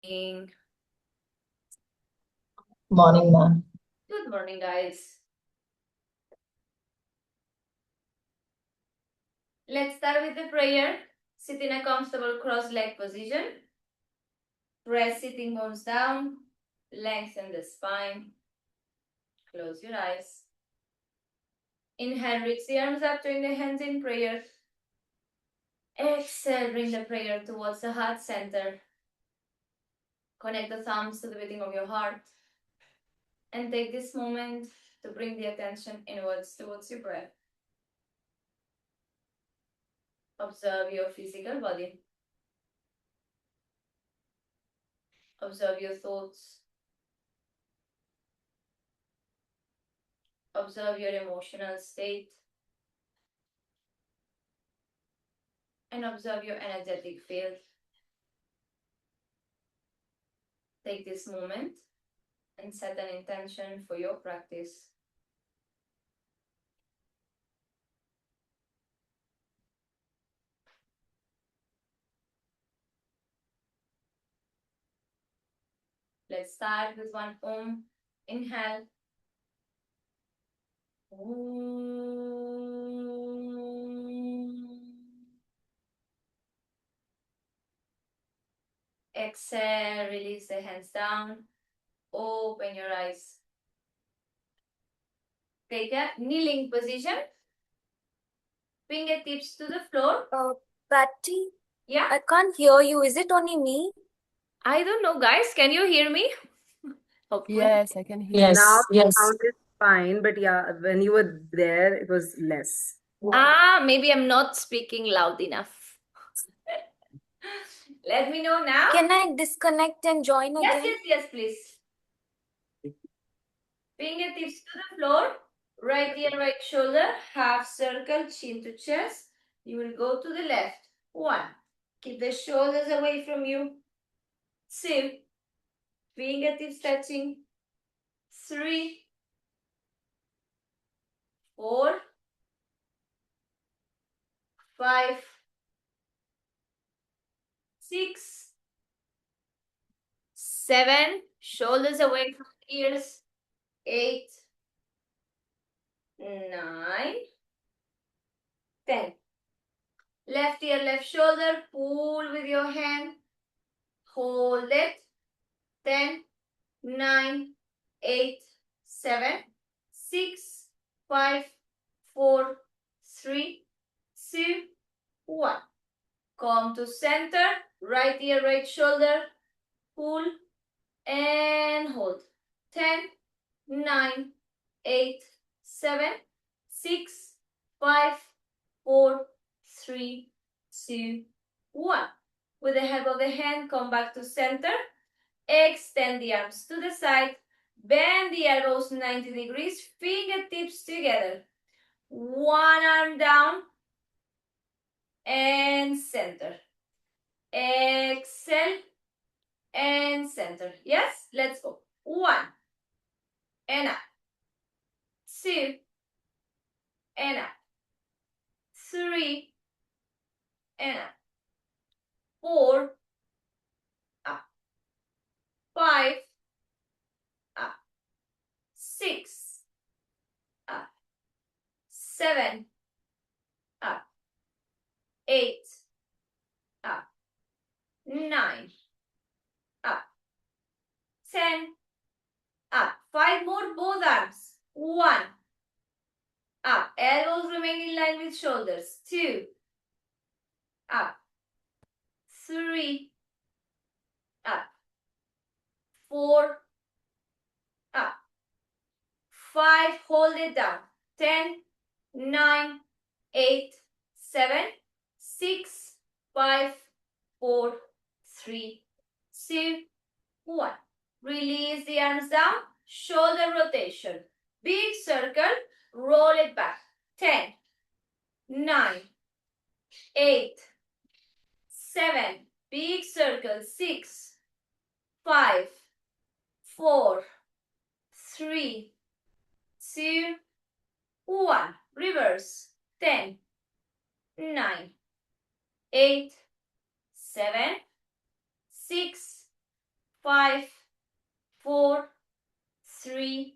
Morning. Morning, ma'am. Good morning, guys. Let's start with the prayer. Sit in a comfortable cross-leg position. Press sitting bones down. Lengthen the spine. Close your eyes. Inhale, reach the arms up, join the hands in prayer. Exhale, bring the prayer towards the heart center. Connect the thumbs to the beating of your heart. And take this moment to bring the attention inwards towards your breath. Observe your physical body. Observe your thoughts. Observe your emotional state. And observe your energetic field. Take this moment and set an intention for your practice. Let's start with one Om. Inhale. Exhale, release the hands down. Open your eyes. Take a kneeling position. Fingertips to the floor. Patty, Yeah, I can't hear you. Is it only me? I don't know, guys. Can you hear me? Hopefully. Yes, I can hear. Yes, Now yes. sound is fine, but yeah, when you were there, it was less. Maybe I'm not speaking loud enough. Let me know now. Can I disconnect and join Yes, again? yes, please. Fingertips to the floor. Right ear, right shoulder. Half circle, chin to chest. You will go to the left. 1. Keep the shoulders away from you. 2. Fingertips touching. 3. 4. 5. 6. 7. Shoulders away from the ears. 8. 9. 10. Left ear, left shoulder. Pull with your hand. Hold it. 10. 9, 8, 7, 6, 5, 4, 3, 2, 1. Come to center, right ear, right shoulder, pull and hold. 10, 9, 8, 7, 6, 5, 4, 3, 2, 1. With the help of the hand, come back to center. Extend the arms to the side. Bend the elbows 90 degrees. Fingertips together. One arm down. And center. Exhale. And center. Yes? Let's go. 1. And up. 2. And up. 3. And up. 4. Up. 5. Up. 6. Up. 7. Up. 8. Up. 9. Up. 10. Up. 5 more, both arms. 1. Up. Elbows remain in line with shoulders. 2. Up. 3. Up. 4. Up. 5. Hold it down. 10. 9. 8. 7. 6. 5. 4. 3. 2. 1. Release the arms down. Shoulder rotation. Big circle. Roll it back. 10. 9. 8. 7. Big circle. 6. 5. 4. 3. 2. 1. Reverse. 10. 9. 8. 7. 6. 5, 4, 3,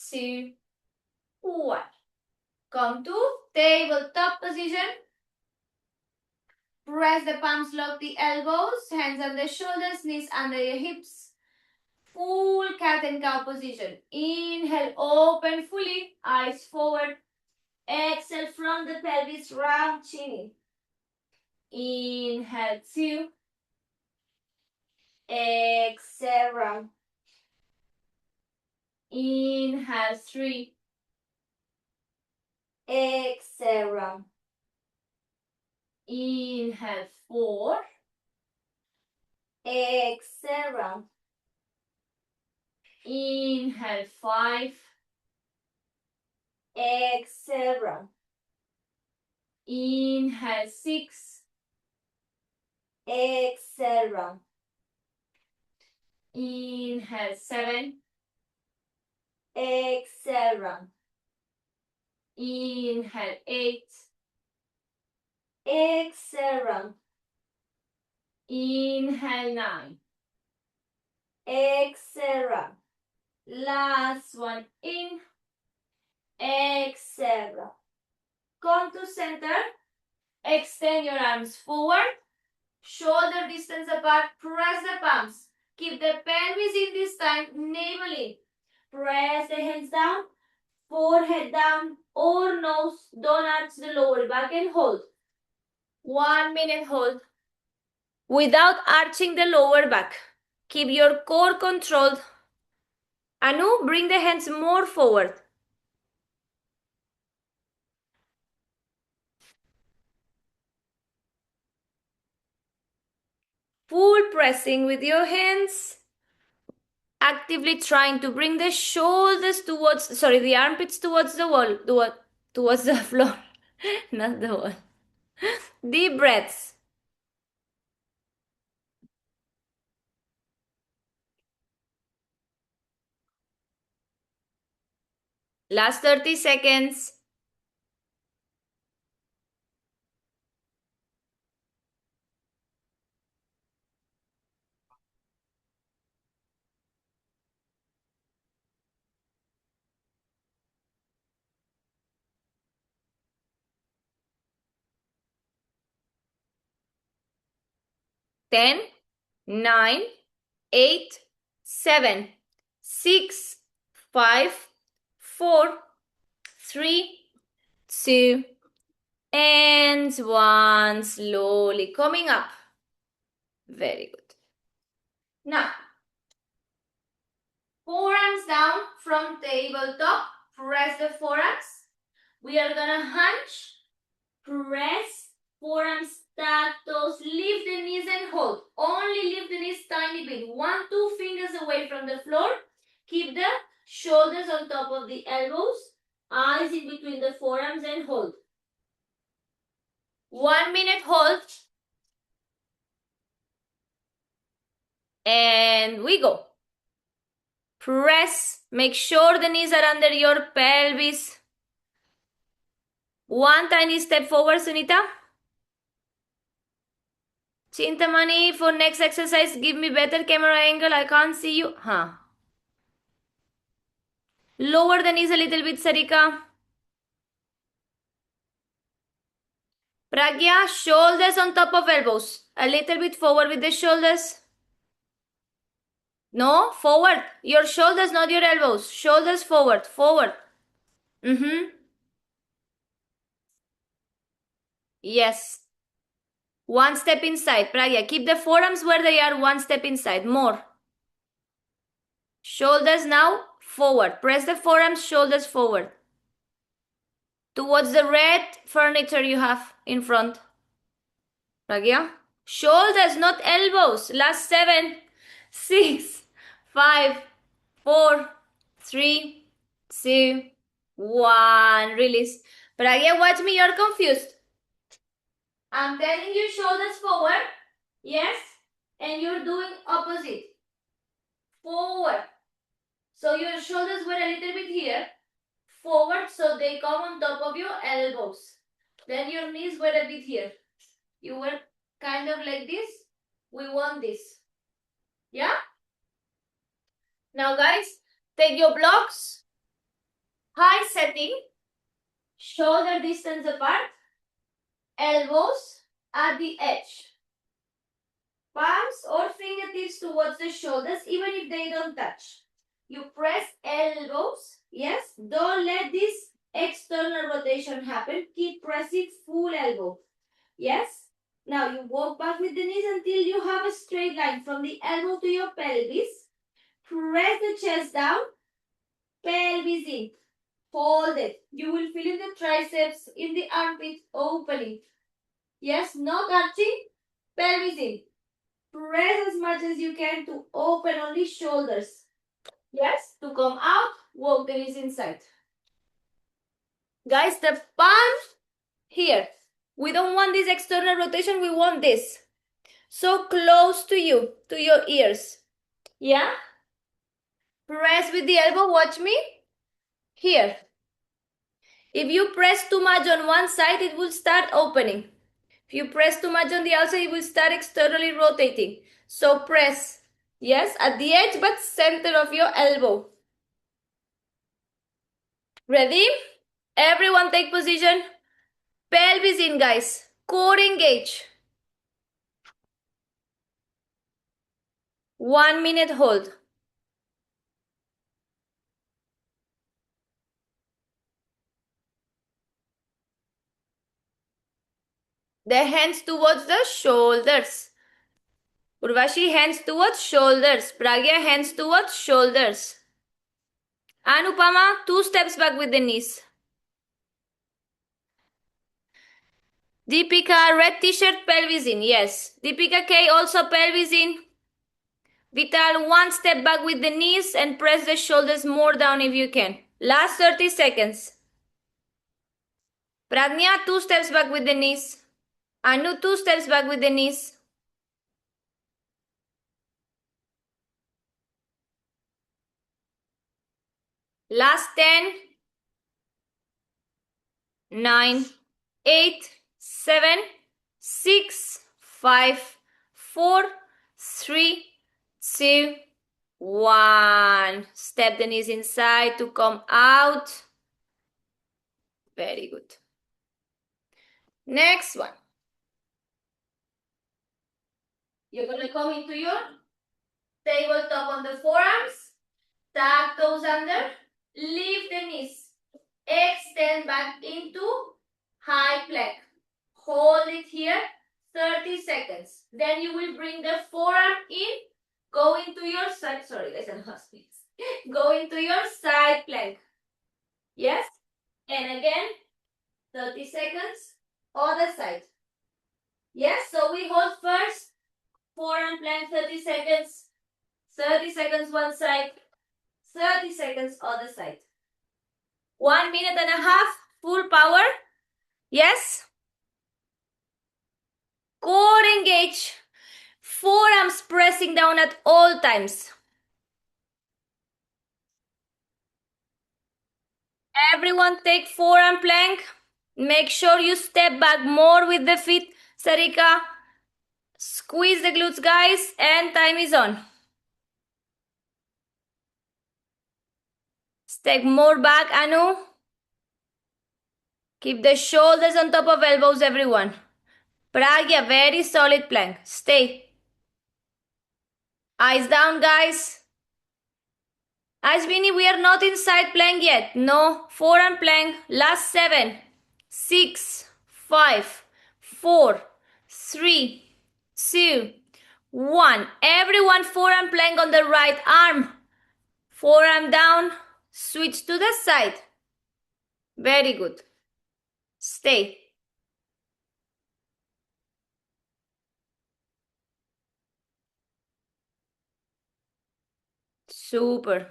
2, 1. Come to tabletop position. Press the palms, lock the elbows, hands on the shoulders, knees under your hips. Full cat and cow position. Inhale, open fully, eyes forward. Exhale from the pelvis, round chin in. Inhale, 2. Exhale, round. Inhale, 3. Exhale, round. Inhale, 4. Exhale, round. Inhale, 5. Exhale, round. Inhale, 6. Exhale, round. Inhale, 7. Exhale, round. Inhale, 8. Exhale, round. Inhale, 9. Exhale, round. Last one, in. Exhale, round. Come to center. Extend your arms forward. Shoulder distance apart. Press the palms. Keep the pelvis in this time. Navel in. Press the hands down. Forehead down or nose. Don't arch the lower back and hold. 1 minute hold. Without arching the lower back. Keep your core controlled. Anu, bring the hands more forward. Full pressing with your hands. Actively trying to bring the shoulders towards, the armpits towards the wall, towards the floor, not the wall. Deep breaths. Last 30 seconds. Ten, 9, 8, 7, 6, 5, 4, 3, 2, and 1. Slowly coming up. Very good. Now, forearms down from tabletop. Press the forearms. We are gonna hunch, press, forearms, stack toes, lift the knees and hold. Only lift the knees tiny bit. 1, 2 fingers away from the floor. Keep the shoulders on top of the elbows. Eyes in between the forearms and hold. 1 minute hold. And we go. Press. Make sure the knees are under your pelvis. 1 tiny step forward, Sunita. Chintamani, for next exercise, give me better camera angle. I can't see you. Lower the knees a little bit, Sarika. Pragya, shoulders on top of elbows. A little bit forward with the shoulders. No, forward. Your shoulders, not your elbows. Shoulders forward, forward. Yes. 1 step inside, Pragya. Keep the forearms where they are, 1 step inside. More. Shoulders now forward. Press the forearms, shoulders forward. Towards the red furniture you have in front. Pragya. Shoulders, not elbows. Last 7, 6, 5, 4, 3, 2, 1. Release. Pragya, watch me. You're confused. I'm telling you shoulders forward. Yes. And you're doing opposite. Forward. So your shoulders were a little bit here. Forward, so they come on top of your elbows. Then your knees were a bit here. You were kind of like this. We want this. Yeah? Now guys, take your blocks, high setting, shoulder distance apart, elbows at the edge. Palms or fingertips towards the shoulders, even if they don't touch. You press elbows, yes? Don't let this external rotation happen. Keep pressing full elbow, yes? Now you walk back with the knees until you have a straight line from the elbow to your pelvis. Press the chest down, pelvis in. Hold it. You will feel in the triceps, in the armpit opening. Yes, no touching, pelvis in. Press as much as you can to open only shoulders. Yes, to come out, walk the knees inside. Guys, the palm here. We don't want this external rotation, we want this. So close to you, to your ears. Yeah? Press with the elbow, watch me. Here. If you press too much on one side, it will start opening. If you press too much on the outside, it will start externally rotating. So press, yes, at the edge, but center of your elbow. Ready? Everyone take position. Pelvis in, guys. Core engage. 1 minute hold. The hands towards the shoulders. Urvashi, hands towards shoulders. Pragya, hands towards shoulders. Anupama, 2 steps back with the knees. Deepika, red t-shirt, pelvis in. Yes. Deepika K, also pelvis in. Vital, 1 step back with the knees and press the shoulders more down if you can. Last 30 seconds. Pragnya, 2 steps back with the knees. Anu, 2 steps back with the knees. Last 10, 9, 8, 7, 6, 5, 4, 3, 2, 1. Step the knees inside to come out. Very good. Next one. You're going to come into your tabletop on the forearms. Tuck those under. Lift the knees. Extend back into high plank. Hold it here 30 seconds. Then you will bring the forearm in. Go into your side. Sorry guys, I'm not speaking. Go into your side plank. Yes? And again, 30 seconds. Other side. Yes? So we hold first. Forearm plank 30 seconds. 30 seconds one side. 30 seconds other side. 1 minute and a half. Full power. Yes? Core engage. Forearms pressing down at all times. Everyone take forearm plank. Make sure you step back more with the feet. Sarika, squeeze the glutes, guys, and time is on. Step more back, Anu. Keep the shoulders on top of elbows, everyone. Pragya, very solid plank. Stay. Eyes down, guys. Ashwini, we are not in side plank yet. No, forearm plank. Last 7, 6, 5, 4, 3, 2, 1. Everyone forearm plank on the right arm. Forearm down. Switch to the side. Very good. Stay. Super.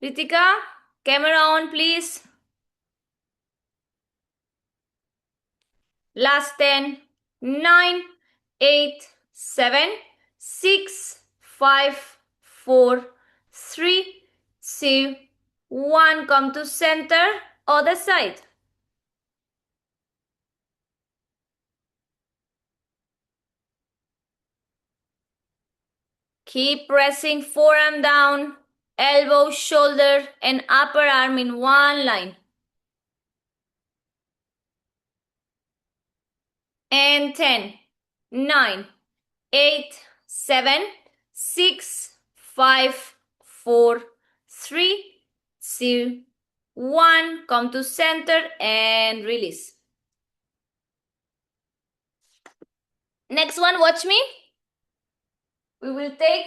Ritika, camera on, please. Last 10, 9, 8, 7, 6, 5, 4, 3, 2, 1. Come to center, other side. Keep pressing forearm down, elbow, shoulder, and upper arm in one line. And 10, 9, 8, 7, 6, 5, 4, 3, 2, 1. Come to center and release. Next one, watch me. We will take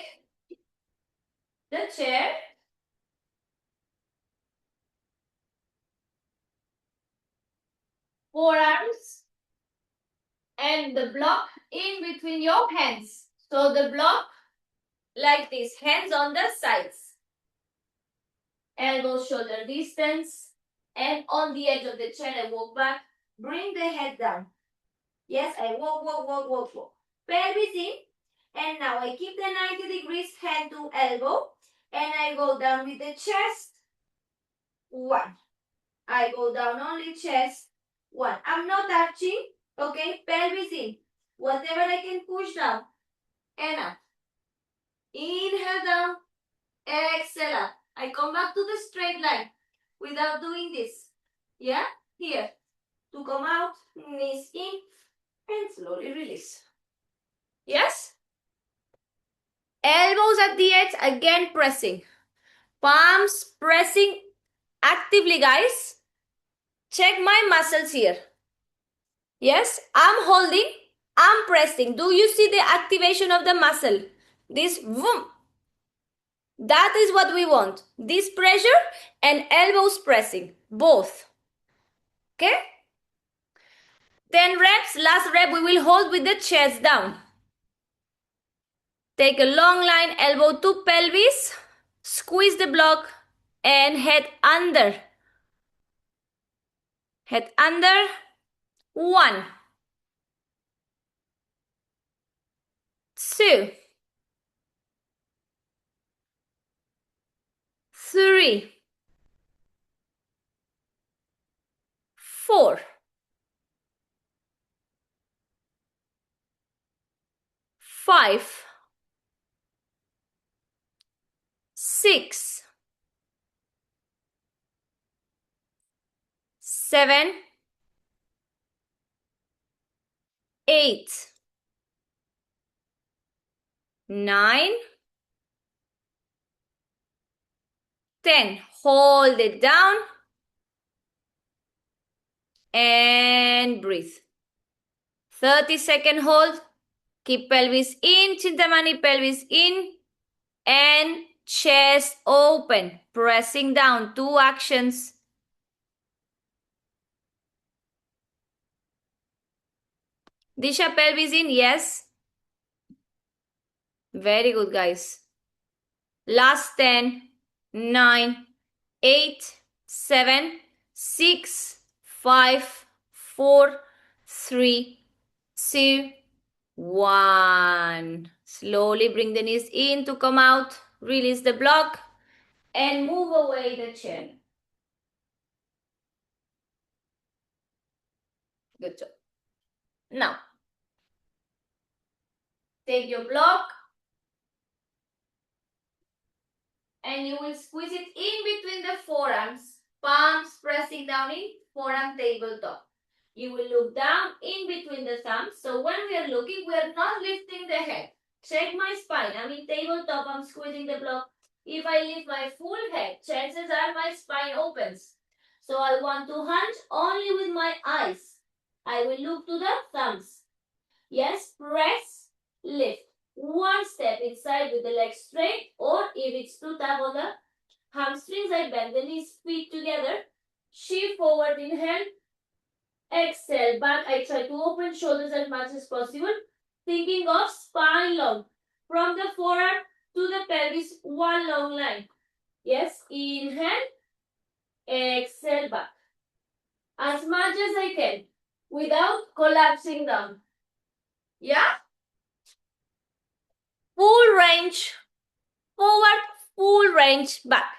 the chair. Forearms and the block in between your hands. So the block like this, hands on the sides. Elbow shoulder distance, and on the edge of the chair I walk back. Bring the head down. Yes, I walk. Pelvis in, and now I keep the 90 degrees hand to elbow, and I go down with the chest. 1. I go down only chest. 1. I'm not touching. Okay, pelvis in. Whatever I can push down. And up. Inhale down. Exhale up. I come back to the straight line without doing this. Yeah? Here. To come out, knees in, and slowly release. Yes? Elbows at the edge, again pressing. Palms pressing actively, guys. Check my muscles here. Yes? I'm holding, I'm pressing. Do you see the activation of the muscle? This boom. That is what we want. This pressure and elbows pressing. Both. Okay? 10 reps. Last rep we will hold with the chest down. Take a long line, elbow to pelvis. Squeeze the block and head under. Head under. 1. 2. 3. 4. 5. 6. 7. 8. 9. 10. Hold it down. And breathe. 30-second hold. Keep pelvis in, Chintamani pelvis in. And chest open. Pressing down. 2 actions. Disha, pelvis in, yes. Very good, guys. Last 10, 9, 8, 7, 6, 5, 4, 3, 2, 1. Slowly bring the knees in to come out. Release the block and move away the chair. Good job. Now, take your block and you will squeeze it in between the forearms, palms pressing down in forearm tabletop. You will look down in between the thumbs. So when we are looking, we are not lifting the head. Check my spine. I'm in tabletop. I'm squeezing the block. If I lift my full head, chances are my spine opens. So I want to hunch only with my eyes. I will look to the thumbs. Yes, press, lift. 1 step inside with the legs straight, or if it's too tough on the hamstrings, I bend the knees, feet together. Shift forward, inhale. Exhale, back. I try to open shoulders as much as possible. Thinking of spine long. From the forearm to the pelvis, 1 long line. Yes, inhale. Exhale, back. As much as I can without collapsing down. Yeah? Full range forward, full range back.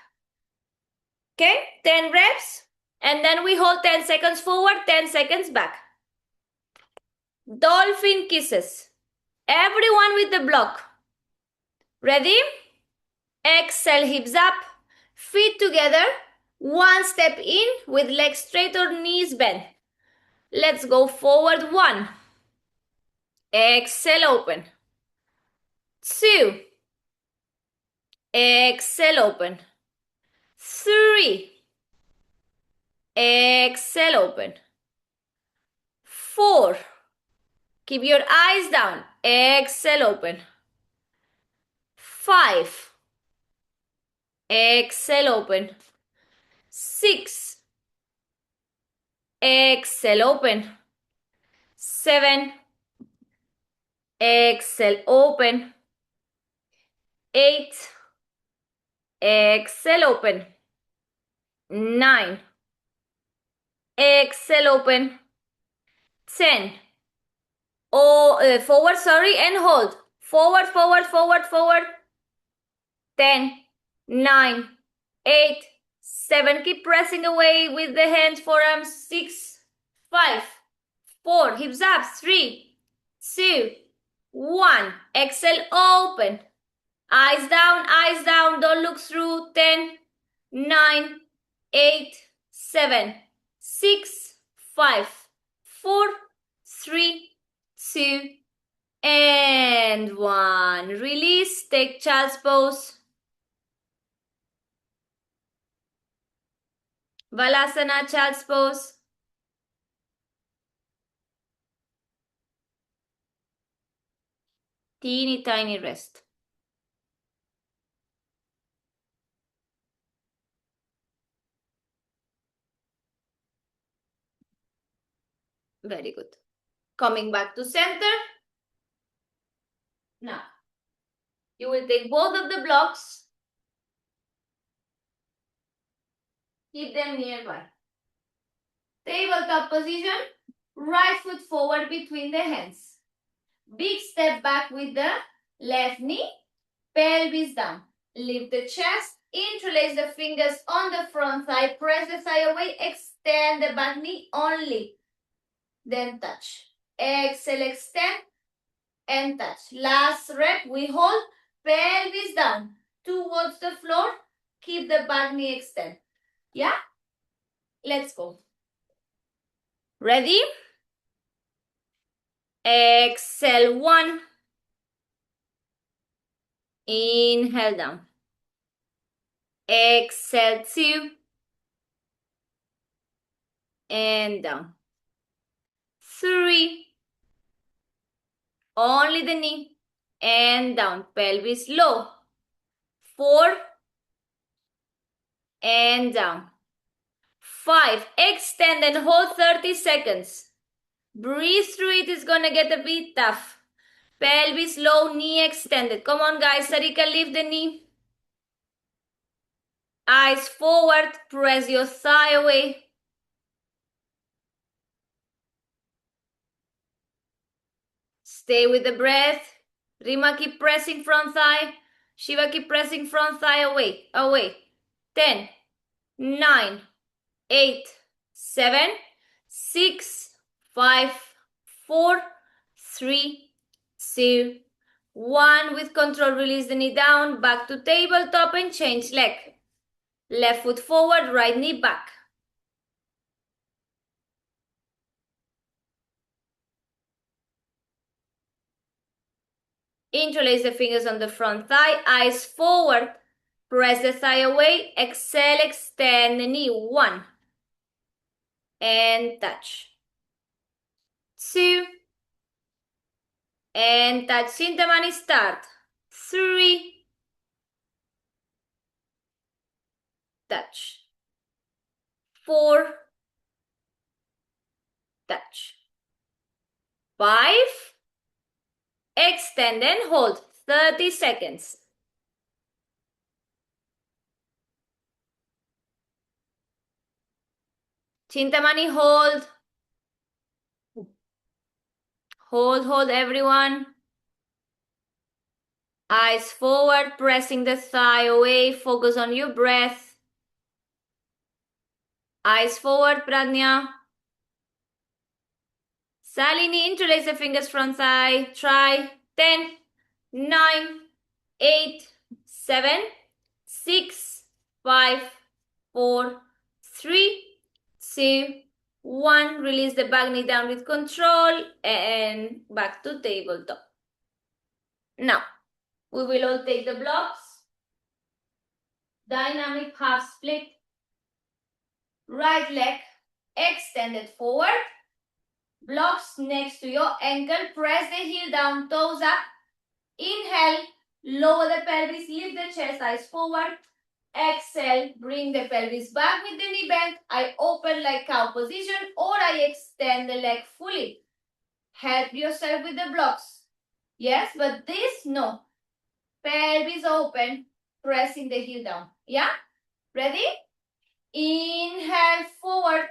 Okay, 10 reps. And then we hold 10 seconds forward, 10 seconds back. Dolphin kisses. Everyone with the block. Ready? Exhale, hips up, feet together, one step in with legs straight or knees bent. Let's go forward. 1. Exhale, open. 2. Exhale, open. 3. Exhale, open. 4. Keep your eyes down. Exhale, open. 5. Exhale, open. 6. Exhale, open. 7. Exhale, open. 8. Exhale, open. 9. Exhale, open. 10. Forward, and hold. Forward, forward, forward, forward. 10, 9, 8, 7. Keep pressing away with the hands, forearms. 6, 5, 4. Hips up. 3, 2, 1. Exhale, open. Eyes down. Don't look through. 10, 9, 8, 7, 6, 5, 4, 3, 2, and 1. Release. Take child's pose. Balasana, child's pose. Teeny tiny rest. Very good. Coming back to center. Now, you will take both of the blocks. Keep them nearby. Tabletop position. Right foot forward between the hands. Big step back with the left knee. Pelvis down. Lift the chest. Interlace the fingers on the front thigh. Press the thigh away. Extend the back knee only. Then touch. Exhale, extend and touch. Last rep, we hold. Pelvis down towards the floor. Keep the back knee extend. Yeah? Let's go. Ready? Exhale, 1. Inhale down. Exhale, 2. And down. 3. Only the knee. And down. Pelvis low. 4. And down. 5. Extend and hold 30 seconds. Breathe through it. It's gonna get a bit tough. Pelvis low, knee extended. Come on, guys. Sarika, lift the knee. Eyes forward. Press your thigh away. Stay with the breath. Rima, keep pressing front thigh. Shiva, keep pressing front thigh away. 10, 9, 8, 7, 6, 5, 4, 3, 2, 1. With control, release the knee down. Back to tabletop and change leg. Left foot forward, right knee back. Interlace the fingers on the front thigh, eyes forward. Press the thigh away. Exhale, extend the knee. 1. And touch. 2. And touch. Chintamani start. 3. Touch. 4. Touch. 5. Extend and hold. 30 seconds. Chintamani, hold. Hold everyone. Eyes forward, pressing the thigh away. Focus on your breath. Eyes forward, Pradnya. Salini, interlace the fingers front thigh. Try. 10, 9, 8, 7, 6, 5, 4, 3, 2, 1. Release the back knee down with control and back to tabletop. Now, we will all take the blocks. Dynamic half split. Right leg extended forward. Blocks next to your ankle. Press the heel down, toes up. Inhale, lower the pelvis, lift the chest, eyes forward. Exhale, bring the pelvis back with the knee bent. I open like cow position or I extend the leg fully. Help yourself with the blocks. Yes, but this, no. Pelvis open, pressing the heel down. Yeah? Ready? Inhale, forward.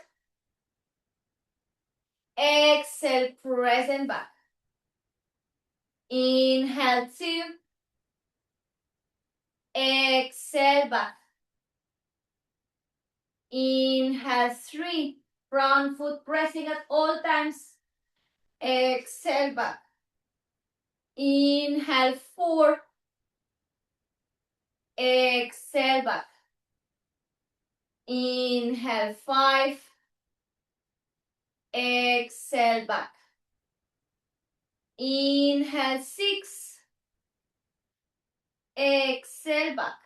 Exhale, press and back. Inhale, 2. Exhale, back. Inhale, 3. Front foot pressing at all times. Exhale, back. Inhale, 4. Exhale, back. Inhale, 5. Exhale, back. Inhale, 6. Exhale, back.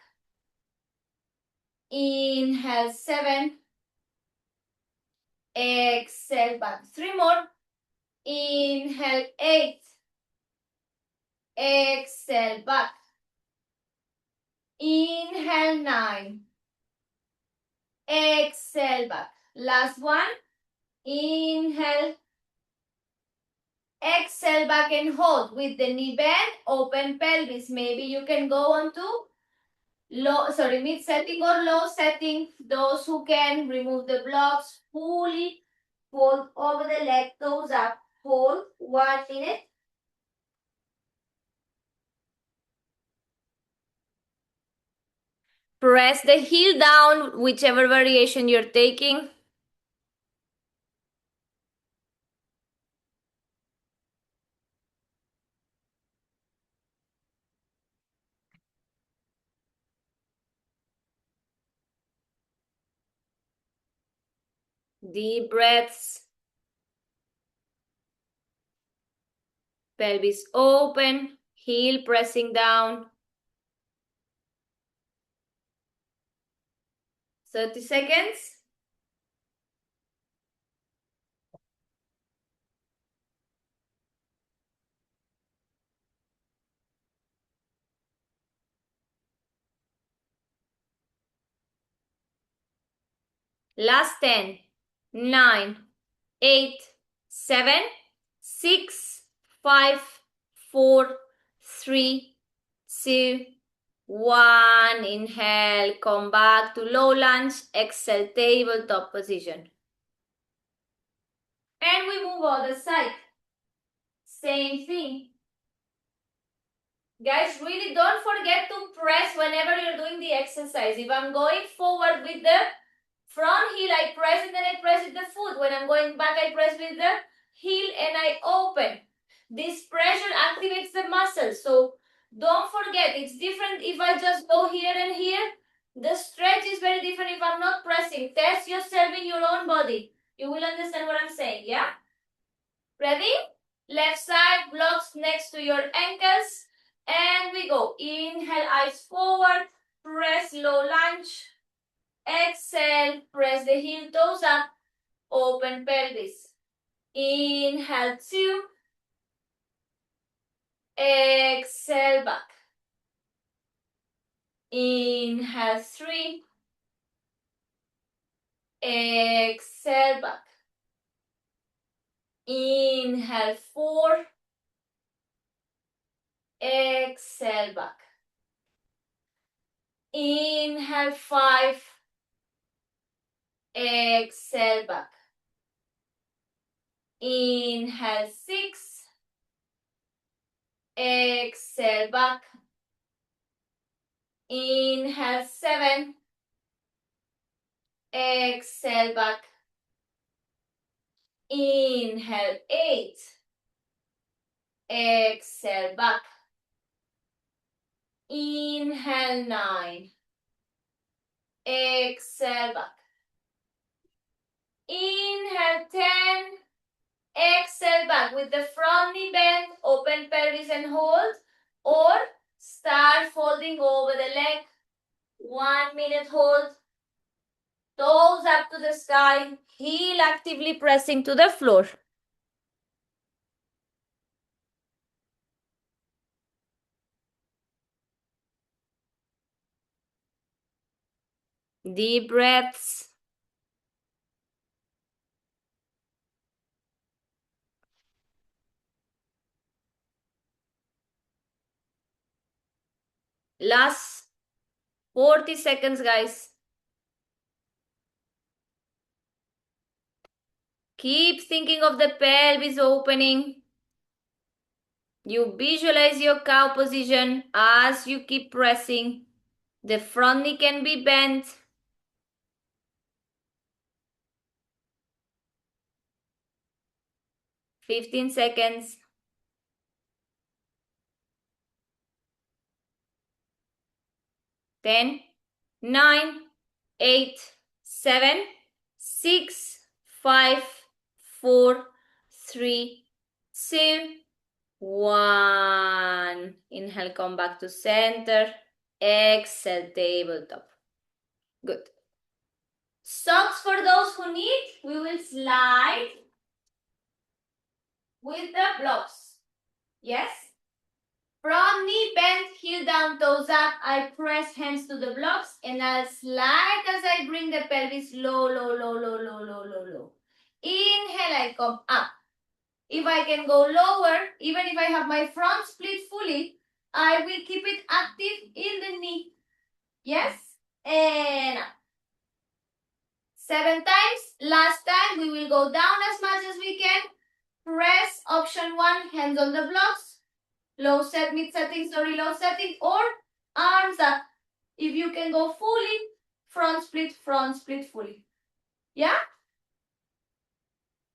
Inhale, 7. Exhale, back. 3 more. Inhale, 8. Exhale, back. Inhale, 9. Exhale, back. Last one. Inhale. Exhale, back and hold with the knee bend, open pelvis. Maybe you can go on to mid setting or low setting. Those who can, remove the blocks, fully fold over the leg, toes up. Hold 1 minute. Press the heel down, whichever variation you're taking. Deep breaths. Pelvis open, heel pressing down. 30 seconds. Last 10, 9, 8, 7, 6, 5, 4, 3, 2, 1. Inhale, come back to low lunge. Exhale, tabletop position. And we move other side. Same thing. Guys, really don't forget to press whenever you're doing the exercise. If I'm going forward with the front heel, I press it and I press with the foot. When I'm going back, I press with the heel and I open. This pressure activates the muscles. So don't forget, it's different if I just go here and here. The stretch is very different if I'm not pressing. Test yourself in your own body. You will understand what I'm saying, yeah? Ready? Left side, blocks next to your ankles. And we go. Inhale, eyes forward. Press low lunge. Exhale, press the heel, toes up. Open pelvis. Inhale, 2. Exhale, back. Inhale, 3. Exhale, back. Inhale, 4. Exhale, back. Inhale, 5. Exhale, back. Inhale, 6. Exhale, back. Inhale, 7. Exhale, back. Inhale, 8. Exhale, back. Inhale 9. Exhale back. Inhale 10. Exhale back with the front knee bent, open pelvis and hold, or start folding over the leg. 1 minute hold. Toes up to the sky, heel actively pressing to the floor. Deep breaths. Last 40 seconds, guys. Keep thinking of the pelvis opening. You visualize your cow position as you keep pressing. The front knee can be bent. 15 seconds. 10, 9, 8, 7, 6, 5, 4, 3, 2, 1. Inhale, come back to center. Exhale, tabletop. Good. Socks for those who need. We will slide with the blocks. Yes? Front knee bent, heel down, toes up. I press hands to the blocks and I'll slide as I bring the pelvis low, low, low, low, low, low, low, low. Inhale, I come up. If I can go lower, even if I have my front split fully, I will keep it active in the knee. Yes? And up. 7 times. Last time, we will go down as much as we can. Press option 1, hands on the blocks. Low set, mid setting, low setting, or arms up. If you can go fully, front split fully. Yeah?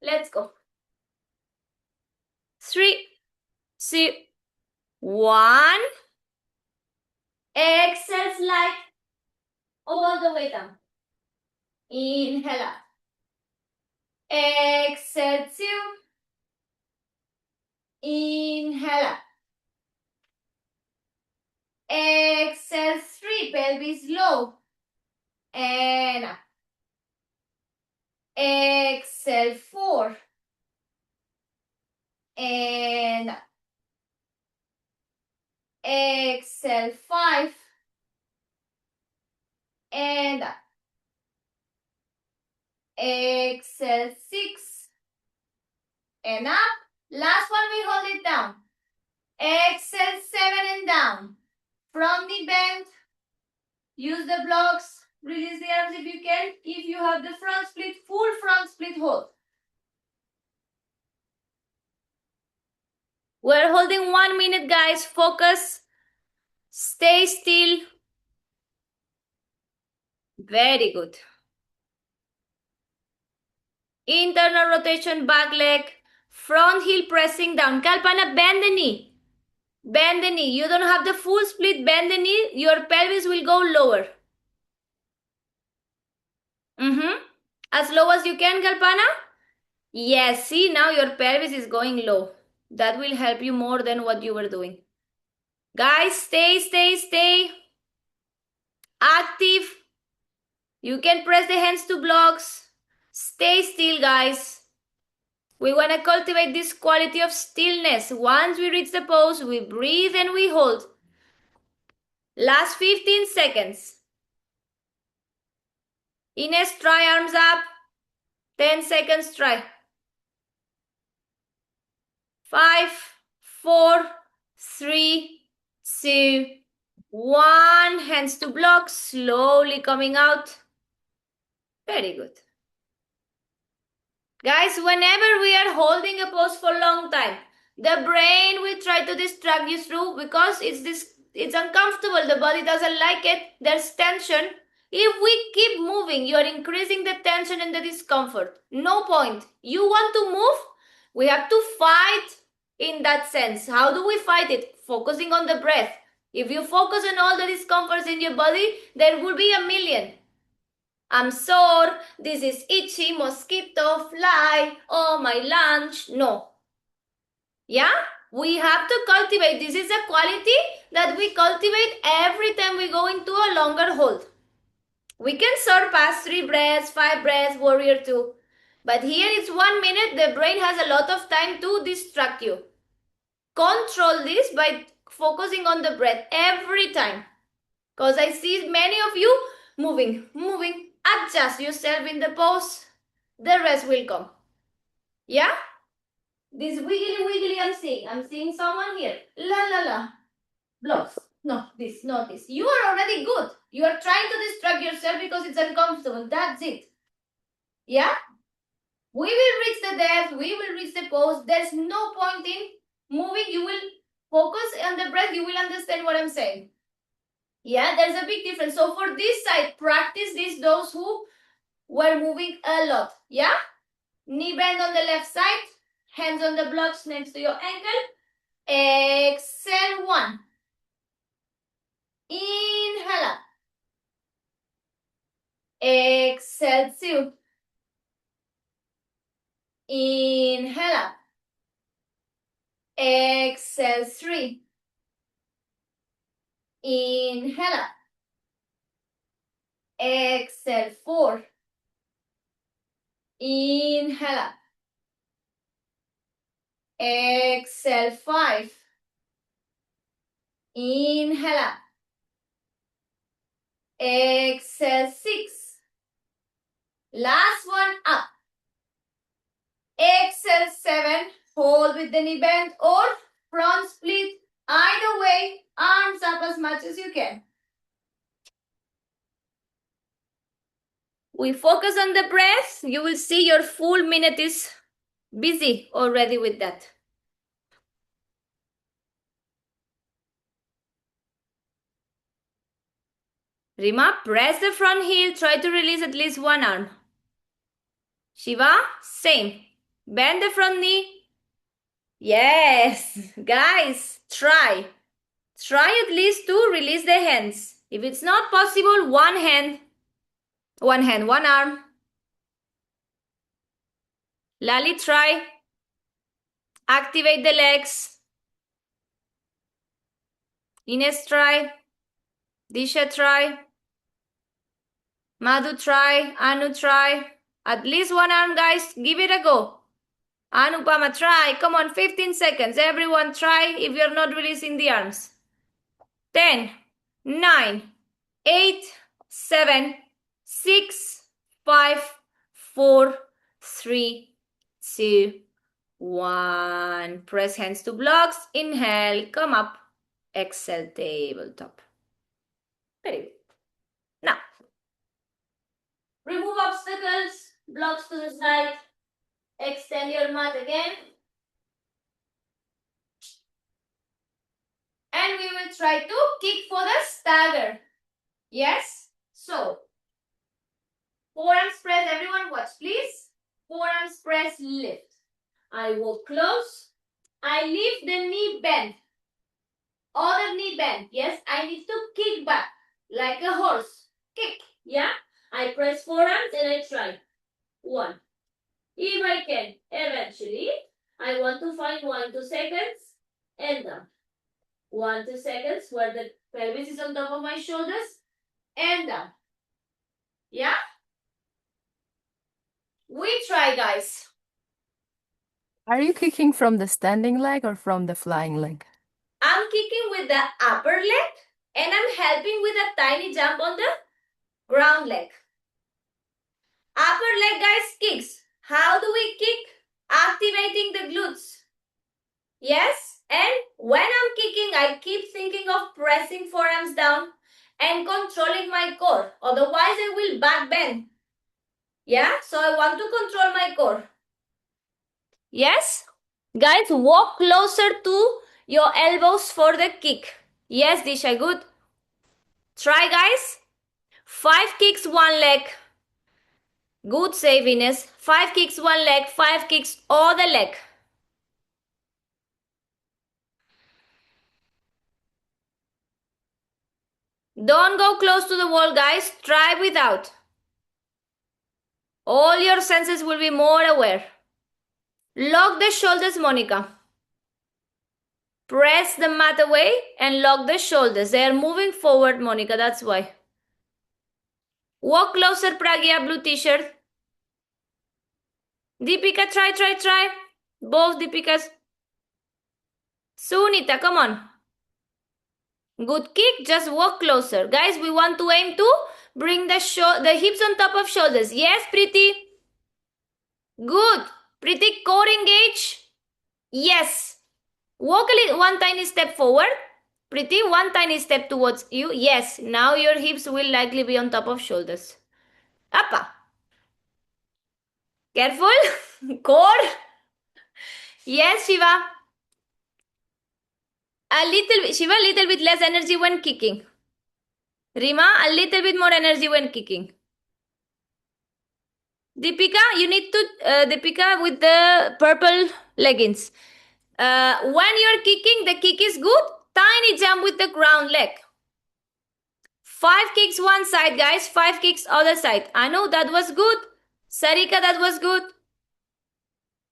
Let's go. 3, 2, 1. Exhale, slide all the way down. Inhale up. Exhale 2. Inhale up. Exhale 3, pelvis low. And up. Exhale 4. And up. Exhale 5. And up. Exhale 6. And up. Last one, we hold it down. Exhale 7 and down. Front knee bend. Use the blocks. Release the arms if you can. If you have the front split, full front split hold. We're holding 1 minute, guys. Focus. Stay still. Very good. Internal rotation, back leg. Front heel pressing down. Kalpana, bend the knee. Bend the knee. You don't have the full split. Bend the knee. Your pelvis will go lower. As low as you can, Kalpana? Yes, see, now your pelvis is going low. That will help you more than what you were doing. Guys, stay. Active. You can press the hands to blocks. Stay still, guys. We want to cultivate this quality of stillness. Once we reach the pose, we breathe and we hold. Last 15 seconds. Ines, try arms up. 10 seconds, try. 5, 4, 3, 2, 1. Hands to blocks, slowly coming out. Very good. Guys, whenever we are holding a pose for a long time, the brain will try to distract you through because it's uncomfortable. The body doesn't like it. There's tension. If we keep moving, you're increasing the tension and the discomfort. No point. You want to move? We have to fight in that sense. How do we fight it? Focusing on the breath. If you focus on all the discomforts in your body, there will be a million. I'm sore, this is itchy, mosquito, fly, oh my lunch. No. Yeah? We have to cultivate. This is a quality that we cultivate every time we go into a longer hold. We can surpass 3 breaths, 5 breaths, warrior 2. But here it's 1 minute. The brain has a lot of time to distract you. Control this by focusing on the breath every time. Because I see many of you moving. Adjust yourself in the pose. The rest will come. Yeah? This wiggly I'm seeing. I'm seeing someone here. La. Blocks. No, this, not this. You are already good. You are trying to distract yourself because it's uncomfortable. That's it. Yeah? We will reach the depth. We will reach the pose. There's no point in moving. You will focus on the breath. You will understand what I'm saying. Yeah, there's a big difference. So for this side, practice this, those who were moving a lot. Yeah? Knee bend on the left side. Hands on the blocks next to your ankle. Exhale, 1. Inhale up. Exhale, 2. Inhale up. Exhale, 3. Inhale up. Exhale, 4. Inhale up. Exhale, 5. Inhale up. Exhale, 6. Last one up. Exhale, 7. Hold with the knee bend or front split. Either way, arms up as much as you can. We focus on the breath. You will see your full minute is busy already with that. Rima, press the front heel. Try to release at least one arm. Shiva, same. Bend the front knee. Yes, guys, try. Try at least to release the hands. If it's not possible, one hand, one arm. Lali, try. Activate the legs. Ines, try. Disha, try. Madhu, try. Anu, try. At least one arm, guys. Give it a go. Anupama, try. Come on, 15 seconds. Everyone try if you're not releasing the arms. 10, 9, 8, 7, 6, 5, 4, 3, 2, 1. Press hands to blocks. Inhale, come up. Exhale, tabletop. Very good. Now, remove obstacles, blocks to the side. Extend your mat again. And we will try to kick for the stagger. Yes? So, forearms press. Everyone watch, please. Forearms press, lift. I walk close. I lift the knee bend. Other knee bend. Yes, I need to kick back like a horse. Kick. Yeah? I press forearms and I try. 1. If I can, eventually, I want to find 1, 2 seconds and down. 1, 2 seconds where the pelvis is on top of my shoulders and down. Yeah? We try, guys. Are you kicking from the standing leg or from the flying leg? I'm kicking with the upper leg and I'm helping with a tiny jump on the ground leg. Upper leg, guys, kicks. How do we kick? Activating the glutes. Yes? And when I'm kicking, I keep thinking of pressing forearms down and controlling my core. Otherwise, I will back bend. Yeah? So I want to control my core. Yes? Guys, walk closer to your elbows for the kick. Yes, Disha, good. Try, guys. 5 kicks, 1 leg. Good saviness. 5 kicks, 1 leg. 5 kicks, other leg. Don't go close to the wall, guys. Try without. All your senses will be more aware. Lock the shoulders, Monica. Press the mat away and lock the shoulders. They are moving forward, Monica. That's why. Walk closer, Pragya, blue t-shirt. Deepika, try. Both Deepikas. Sunita, come on. Good kick, just walk closer. Guys, we want to aim to bring the hips on top of shoulders. Yes, Preeti. Good. Preeti, core engage. Yes. Walk one tiny step forward. Preeti, one tiny step towards you. Yes. Now your hips will likely be on top of shoulders. Appa. Careful. Core. Yes, Shiva. Shiva, a little bit less energy when kicking. Rima, a little bit more energy when kicking. Deepika, you need to, Deepika with the purple leggings. When you're kicking, the kick is good. Tiny jump with the ground leg. 5 kicks one side, guys. 5 kicks other side. Anu, that was good. Sarika, that was good.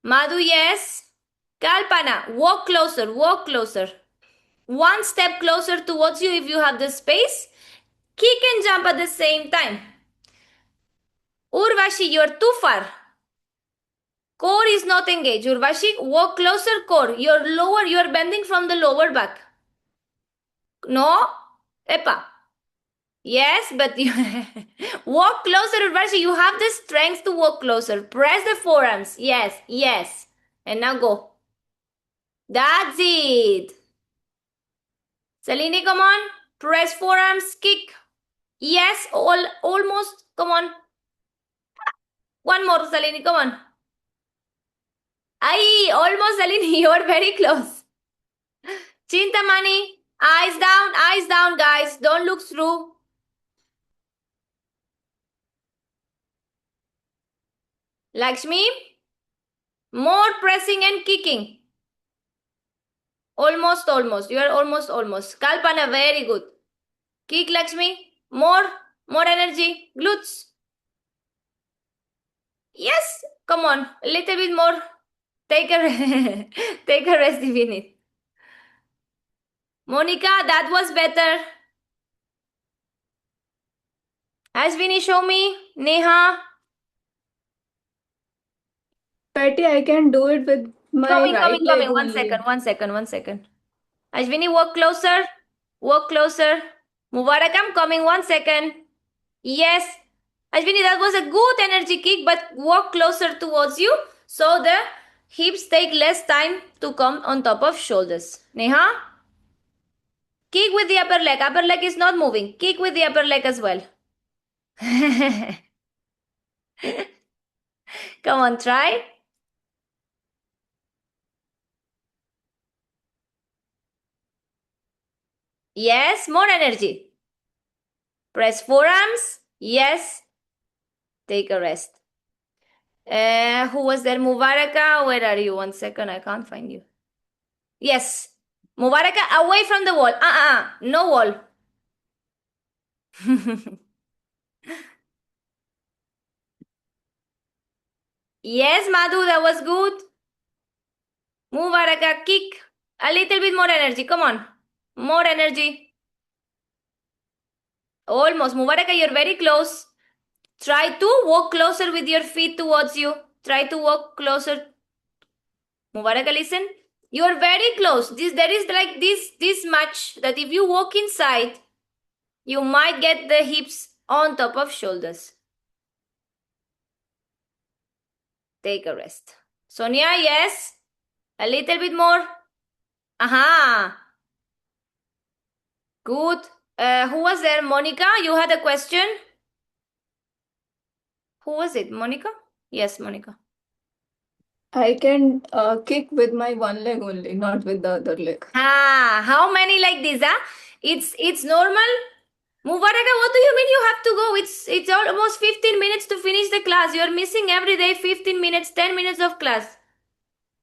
Madhu, yes. Kalpana, walk closer. One step closer towards you if you have the space. Kick and jump at the same time. Urvashi, you're too far. Core is not engaged. Urvashi, walk closer, core. You're bending from the lower back. No? Epa. Yes, but you walk closer, Urvashi. You have the strength to walk closer. Press the forearms. Yes. And now go. That's it. Salini, come on. Press forearms, kick. Yes, almost. Come on. One more, Salini, come on. Aye, almost, Salini. You're very close. Chintamani, eyes down, guys. Don't look through. Lakshmi, more pressing and kicking. Almost. You are almost. Kalpana, very good. Kick, Lakshmi. More energy. Glutes. Yes, come on. A little bit more. Take a rest if you need. Monica, that was better. Ashwini, show me. Neha. Patty, I can do it with my Coming. right leg One only. second. Ashwini, walk closer. Mubarakam, coming 1 second. Yes. Ashwini, that was a good energy kick, but walk closer towards you so the hips take less time to come on top of shoulders. Neha? Kick with the upper leg. Upper leg is not moving. Kick with the upper leg as well. Come on, try. Yes, more energy. Press forearms. Yes. Take a rest. Who was there? Mubaraka, where are you? 1 second, I can't find you. Yes. Mubaraka, away from the wall. No wall. Yes, Madhu, that was good. Mubaraka, kick. A little bit more energy. Come on. More energy. Almost. Mubaraka, you're very close. Try to walk closer with your feet towards you. Try to walk closer. Mubaraka, listen. You're very close. There is like this much that if you walk inside, you might get the hips on top of shoulders. Take a rest. Sonia, yes. A little bit more. Aha. Good. Who was there? Monica, you had a question? Who was it? Monica? Yes, Monica. I can kick with my one leg only, not with the other leg. How many like this? It's normal. Mubaraka, what do you mean you have to go? It's almost 15 minutes to finish the class. You're missing every day 15 minutes, 10 minutes of class.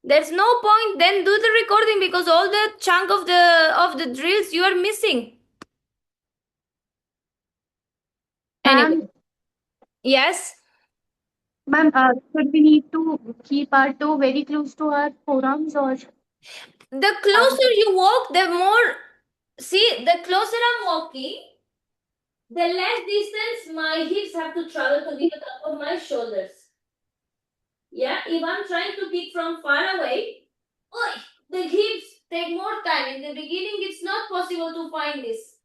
There's no point. Then do the recording because all the chunk of the drills you are missing. Yes. Ma'am, should we need to keep our toe very close to our forearms or? The closer you walk, the more. See, the closer I'm walking, the less distance my hips have to travel to be on top of my shoulders. Yeah, if I'm trying to kick from far away, oi, the hips take more time. In the beginning, it's not possible to find this.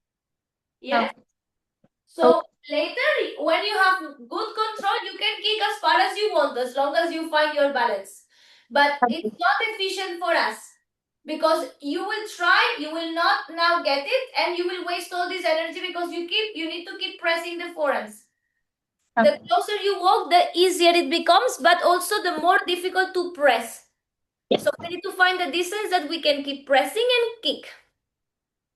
Yeah. So later, when you have good control, you can kick as far as you want, as long as you find your balance. But it's not efficient for us because you will try, you will not now get it, and you will waste all this energy because you need to keep pressing the forearms. The closer you walk, the easier it becomes, but also the more difficult to press. So we need to find the distance that we can keep pressing and kick.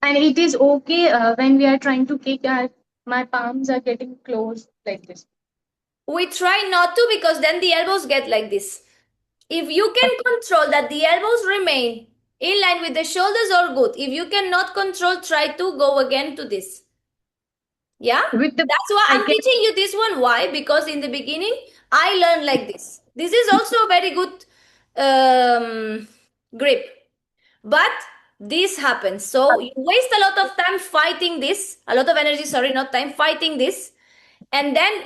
And it is okay when we are trying to kick, my palms are getting close like this. We try not to because then the elbows get like this. If you can control that the elbows remain in line with the shoulders, or good. If you cannot control, try to go again to this. Yeah? With the That's why I I'm can teaching you this one. Why? Because in the beginning, I learned like this. This is also a very good grip. But this happens. So you waste a lot of time fighting this, a lot of energy, sorry, not time, fighting this. And then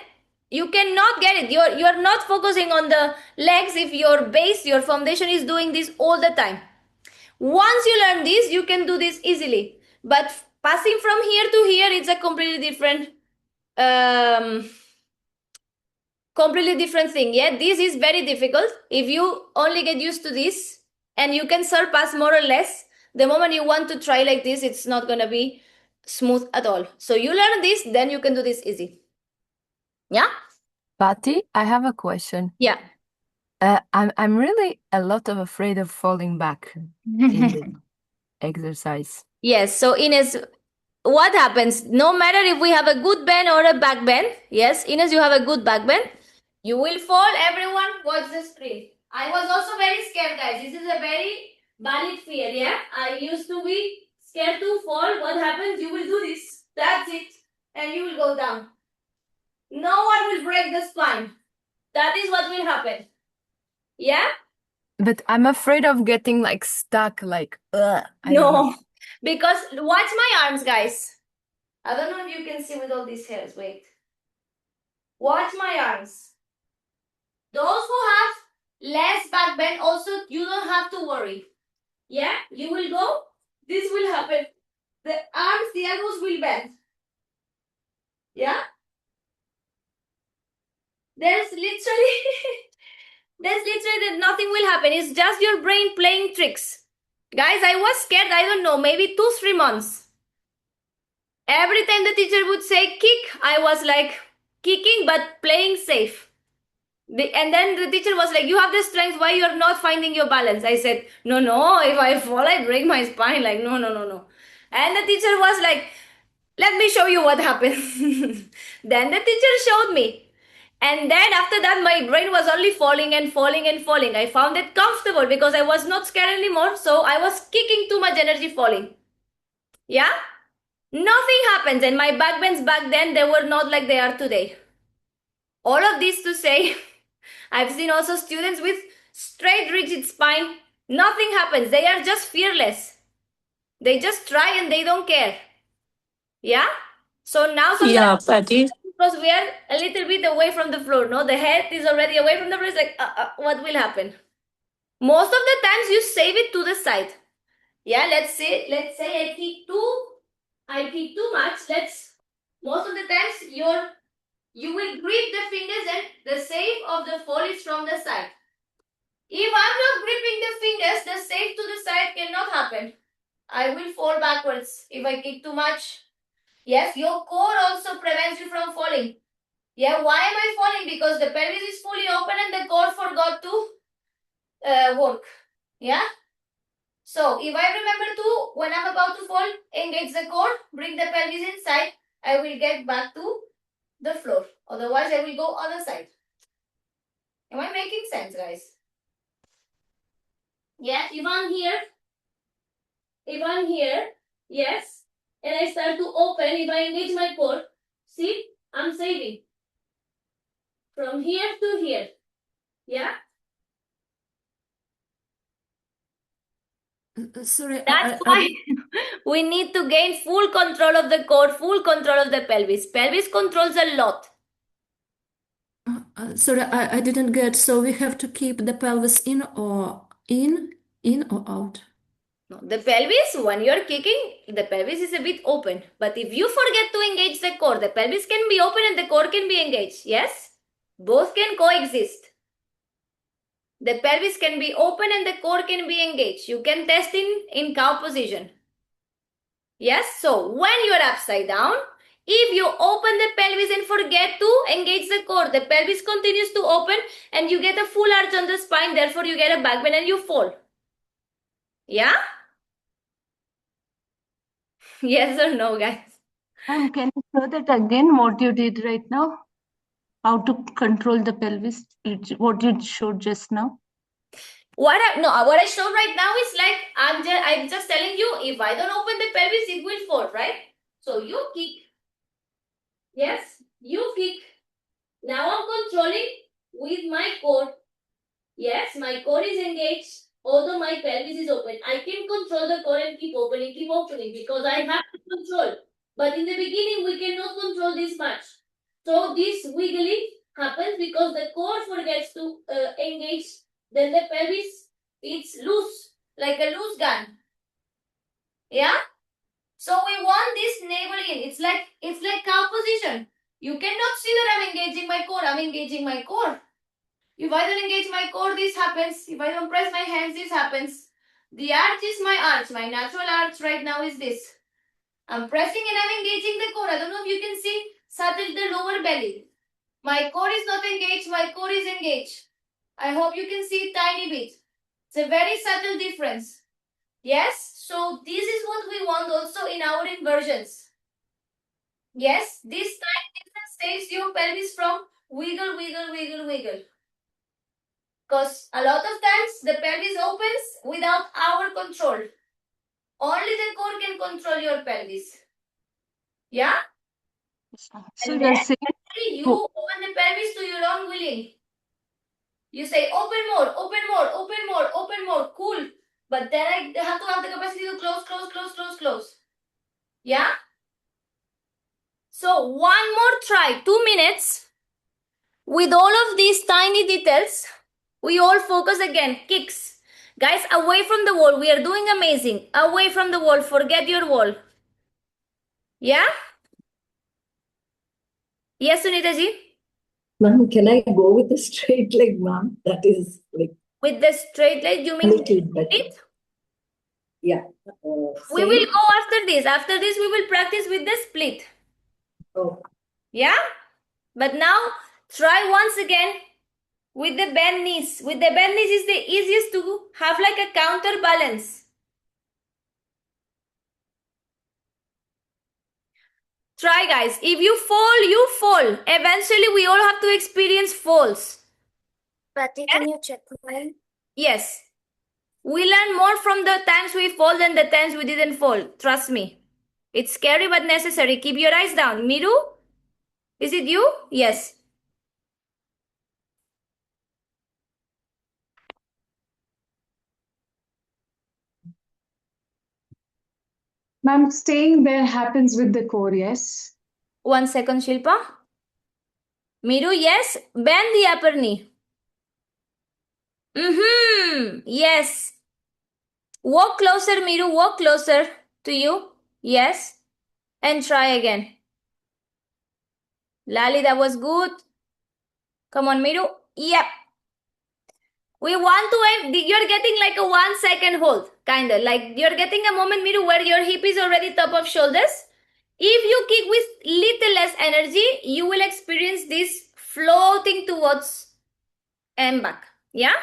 you cannot get it. You're not focusing on the legs if your base, your foundation is doing this all the time. Once you learn this, you can do this easily. But passing from here to here, it's a um, completely different thing. Yeah, this is very difficult. If you only get used to this and you can surpass more or less, the moment you want to try like this, it's not gonna be smooth at all. So you learn this, then you can do this easy. Yeah? Patty, I have a question. Yeah. I'm really a lot of afraid of falling back in the exercise. Yes. So Ines, what happens? No matter if we have a good bend or a back bend, yes, Ines, you have a good back bend, you will fall. Everyone, watch the screen. I was also very scared, guys. This is a very valid fear, yeah? I used to be scared to fall. What happens? You will do this. That's it. And you will go down. No one will break the spine. That is what will happen. Yeah? But I'm afraid of getting like stuck, like, I don't know. No. Because watch my arms, guys. I don't know if you can see with all these hairs. Wait. Watch my arms. Those who have less back bend, also, you don't have to worry. Yeah? You will go. This will happen. The arms, the elbows will bend. Yeah? There's literally nothing will happen. It's just your brain playing tricks. Guys, I was scared, I don't know, maybe 2-3 months. Every time the teacher would say kick, I was like kicking but playing safe. And then the teacher was like, you have the strength, why you're not finding your balance? I said, no, if I fall, I break my spine. Like, no. And the teacher was like, let me show you what happened. Then the teacher showed me. And then after that, my brain was only falling and falling and falling. I found it comfortable because I was not scared anymore. So I was kicking too much energy falling. Yeah? Nothing happens. And my back bends back then, they were not like they are today. All of this to say, I've seen also students with straight, rigid spine. Nothing happens. They are just fearless. They just try and they don't care. Yeah? So now Yeah, Patty. because we are a little bit away from the floor, no? The head is already away from the floor. It's like, what will happen? Most of the times you save it to the side. Yeah, let's say I kick too much. Most of the times you will grip the fingers and the save of the fall is from the side. If I'm not gripping the fingers, the save to the side cannot happen. I will fall backwards if I kick too much. Yes, your core also prevents you from falling. Yeah, why am I falling? Because the pelvis is fully open and the core forgot to work. Yeah? So, if I remember to, when I'm about to fall, engage the core, bring the pelvis inside, I will get back to the floor. Otherwise, I will go other side. Am I making sense, guys? Yeah, if I'm here, yes, and I start to open, if I engage my core, see, I'm saving. from here to here. Yeah? Sorry, That's why we need to gain full control of the core, full control of the pelvis. Pelvis controls a lot. sorry, I didn't get. So we have to keep the pelvis in or out? No, the pelvis, when you're kicking, the pelvis is a bit open. But if you forget to engage the core, the pelvis can be open and the core can be engaged. Yes? Both can coexist. The pelvis can be open and the core can be engaged. You can test in cow position. Yes? So when you're upside down, if you open the pelvis and forget to engage the core, the pelvis continues to open and you get a full arch on the spine. Therefore, you get a back bend and you fall. Yeah? Yes or no, guys? Can you show that again, what you did right now? How to control the pelvis, what you showed just now? What I showed right now is like I'm just telling you, if I don't open the pelvis, it will fall, right? So you kick. Yes, you kick. Now I'm controlling with my core. Yes, my core is engaged, although my pelvis is open. I can control the core and keep opening because I have to control. But in the beginning, we cannot control this much. So this wiggling happens because the core forgets to engage. Then the pelvis, it's loose, like a loose gun. Yeah? So we want this navel in. It's like cow position. You cannot see that I'm engaging my core. I'm engaging my core. If I don't engage my core, this happens. If I don't press my hands, this happens. The arch is my arch. My natural arch right now is this. I'm pressing and I'm engaging the core. I don't know if you can see subtle the lower belly. My core is not engaged. My core is engaged. I hope you can see it tiny bit. It's a very subtle difference. Yes? So this is what we want also in our inversions. Yes? This tiny difference saves your pelvis from wiggle, wiggle, wiggle, wiggle. Because a lot of times the pelvis opens without our control. Only the core can control your pelvis. Yeah? So And you're then saying, actually you open the pelvis to your own willing. You say open more, open more, open more, open more. Cool. But then I have to have the capacity to close, close, close, close, close. Yeah? So one more try, 2 minutes. With all of these tiny details, we all focus again. Kicks. Guys, away from the wall. We are doing amazing. Away from the wall. Forget your wall. Yeah? Yes, Sunita ji? Ma'am, can I go with a straight leg, ma'am? That is like With the straight leg, you a mean little better. it? Yeah. We Same. will go after this. After this, we will practice with the split. Oh, Yeah? But now, try once again with the bend knees. With the bend knees is the easiest to have like a counterbalance. Try, guys. If you fall, you fall. Eventually, we all have to experience falls. Patty, can you check mine? Yes. We learn more from the times we fall than the times we didn't fall. Trust me. It's scary but necessary. Keep your eyes down. Miru? Is it you? Yes. ma'am, staying there happens with the core, yes? 1 second, Shilpa. Miru, yes. Bend the upper knee. Yes. Walk closer, Miru. Walk closer to you. Yes. And try again. Lali, that was good. Come on, Miru. Yep. We want to aim. You're getting like a 1 second hold. Kind of. Like you're getting a moment, Miru, where your hip is already top of shoulders. If you kick with little less energy, you will experience this floating towards and back. Yeah?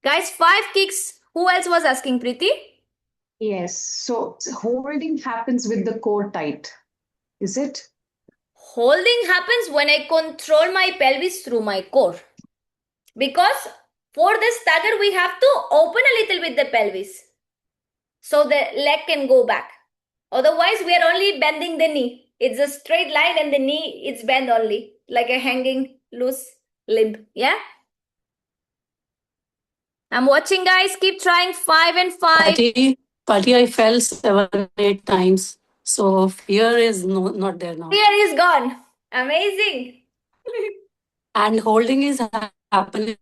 Guys, 5 kicks. Who else was asking, Preeti? Yes. So holding happens with the core tight, is it? Holding happens when I control my pelvis through my core. Because for the stagger, we have to open a little bit the pelvis. So the leg can go back. Otherwise, we are only bending the knee. It's a straight line and the knee, it's bent only. Like a hanging loose limp. Yeah. I'm watching, guys. Keep trying. 5 and 5. Party, I fell 7, 8 times. So fear is not there now. Fear is gone. Amazing. And holding is happening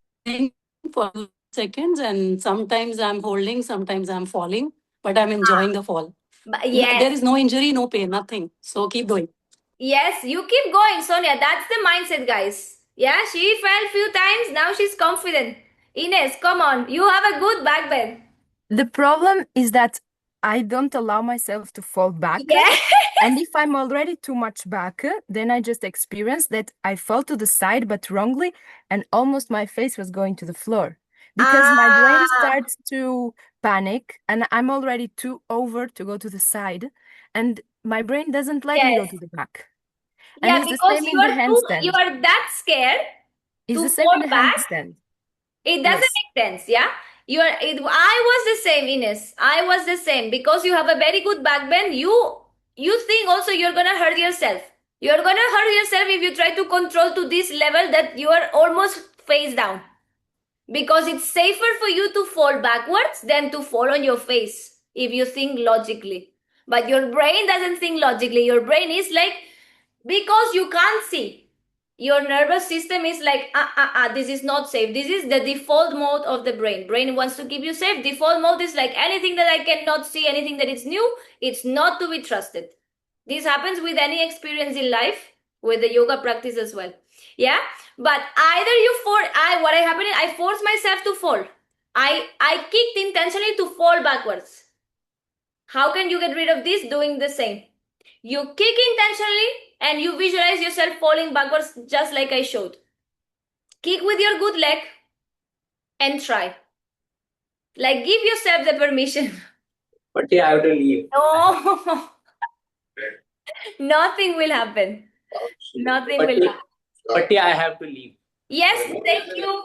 for 2 seconds, and sometimes I'm holding, sometimes I'm falling, but I'm enjoying the fall. But There yes, is no injury, no pain, nothing. So keep going. yes, you keep going, Sonia. That's the mindset, guys. Yeah, she fell few times. Now she's confident. Ines, come on. You have a good back bend. The problem is that I don't allow myself to fall back. Yeah. And if I'm already too much back, then I just experience that I fall to the side, but wrongly, and almost my face was going to the floor. Because my brain Ah, starts to panic, and I'm already too over to go to the side, and my brain doesn't let me go yes. to the back. Yeah, And it's the because same you in the are you handstand. are that scared It's to the same in fall the back. handstand. It doesn't Yes. make sense, yeah. I was the same, Ines. I was the same because you have a very good back bend. You think also you're gonna hurt yourself. You're gonna hurt yourself if you try to control to this level that you are almost face down. Because it's safer for you to fall backwards than to fall on your face if you think logically. But your brain doesn't think logically. Your brain is like, because you can't see, your nervous system is like, this is not safe. This is the default mode of the brain wants to keep you safe. Default mode is like, anything that I cannot see, anything that is new, it's not to be trusted. This happens with any experience in life, with the yoga practice as well. Yeah, but either you fall, what I happened is I forced myself to fall. I kicked intentionally to fall backwards. How can you get rid of this? Doing the same. You kick intentionally and you visualize yourself falling backwards just like I showed. Kick with your good leg and try. Like, give yourself the permission. But yeah, I have to leave. No, nothing will happen. Nothing But will yeah, happen. but yeah, I have to leave. Yes, thank you.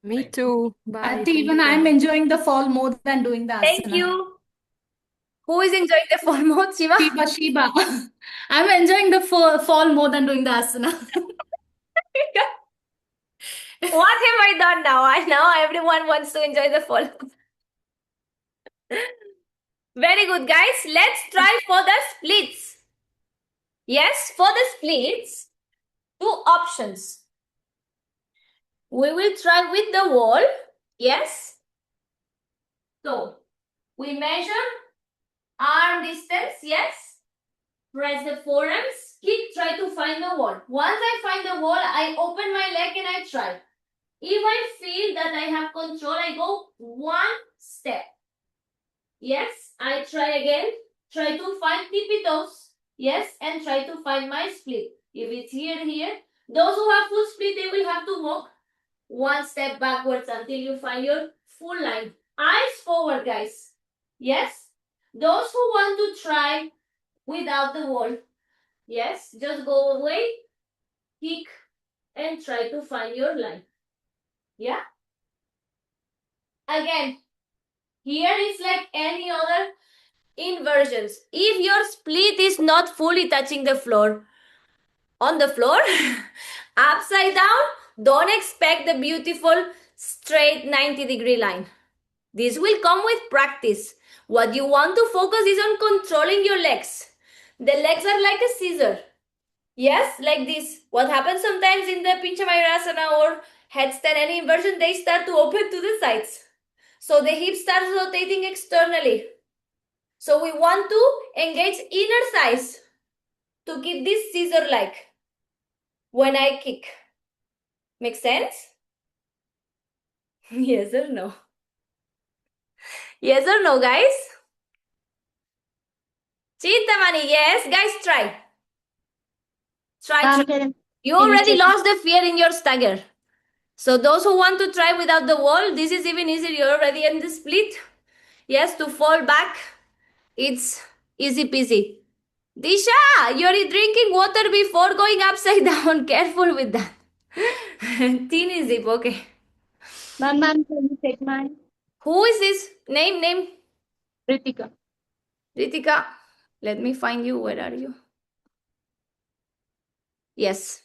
Me too. Bye. Bharti, Thank even you. I'm enjoying the fall more than doing the Thank asana. you. Who is enjoying the fall mode, Shiva? Shiba. I'm enjoying the fall more than doing the asana. What have I done now? Now everyone wants to enjoy the fall. Very good, guys. Let's try for the splits. Yes, for the splits, 2 options. We will try with the wall. Yes. So, we measure arm distance. Yes. Press the forearms. Kick, try to find the wall. Once I find the wall, I open my leg and I try. If I feel that I have control, I go 1 step. Yes, I try again. Try to find tippy toes. Yes, and try to find my split. If it's here, those who have full split, they will have to walk 1 step backwards until you find your full line. Eyes forward, guys. Yes, those who want to try without the wall, yes, just go away, kick, and try to find your line. Yeah. Again, here is like any other inversions. If your split is not fully touching the floor, on the floor, upside down, don't expect the beautiful straight 90-degree line. This will come with practice. What you want to focus is on controlling your legs. The legs are like a scissor. Yes, like this. What happens sometimes in the Pincha Mayurasana or headstand, any inversion, they start to open to the sides. So the hip starts rotating externally. So we want to engage inner thighs to keep this scissor-like when I kick. Make sense? Yes or no? Yes or no, guys? Chintamani, yes. Guys, try. Try. You already lost the fear in your stagger. So those who want to try without the wall, this is even easier. You're already in the split. Yes, to fall back, it's easy peasy. Disha, you're drinking water before going upside down. Careful with that. Teeny zip, okay. Ma'am, can you take mine? Who is this? Name. Ritika. Ritika, let me find you. Where are you? Yes.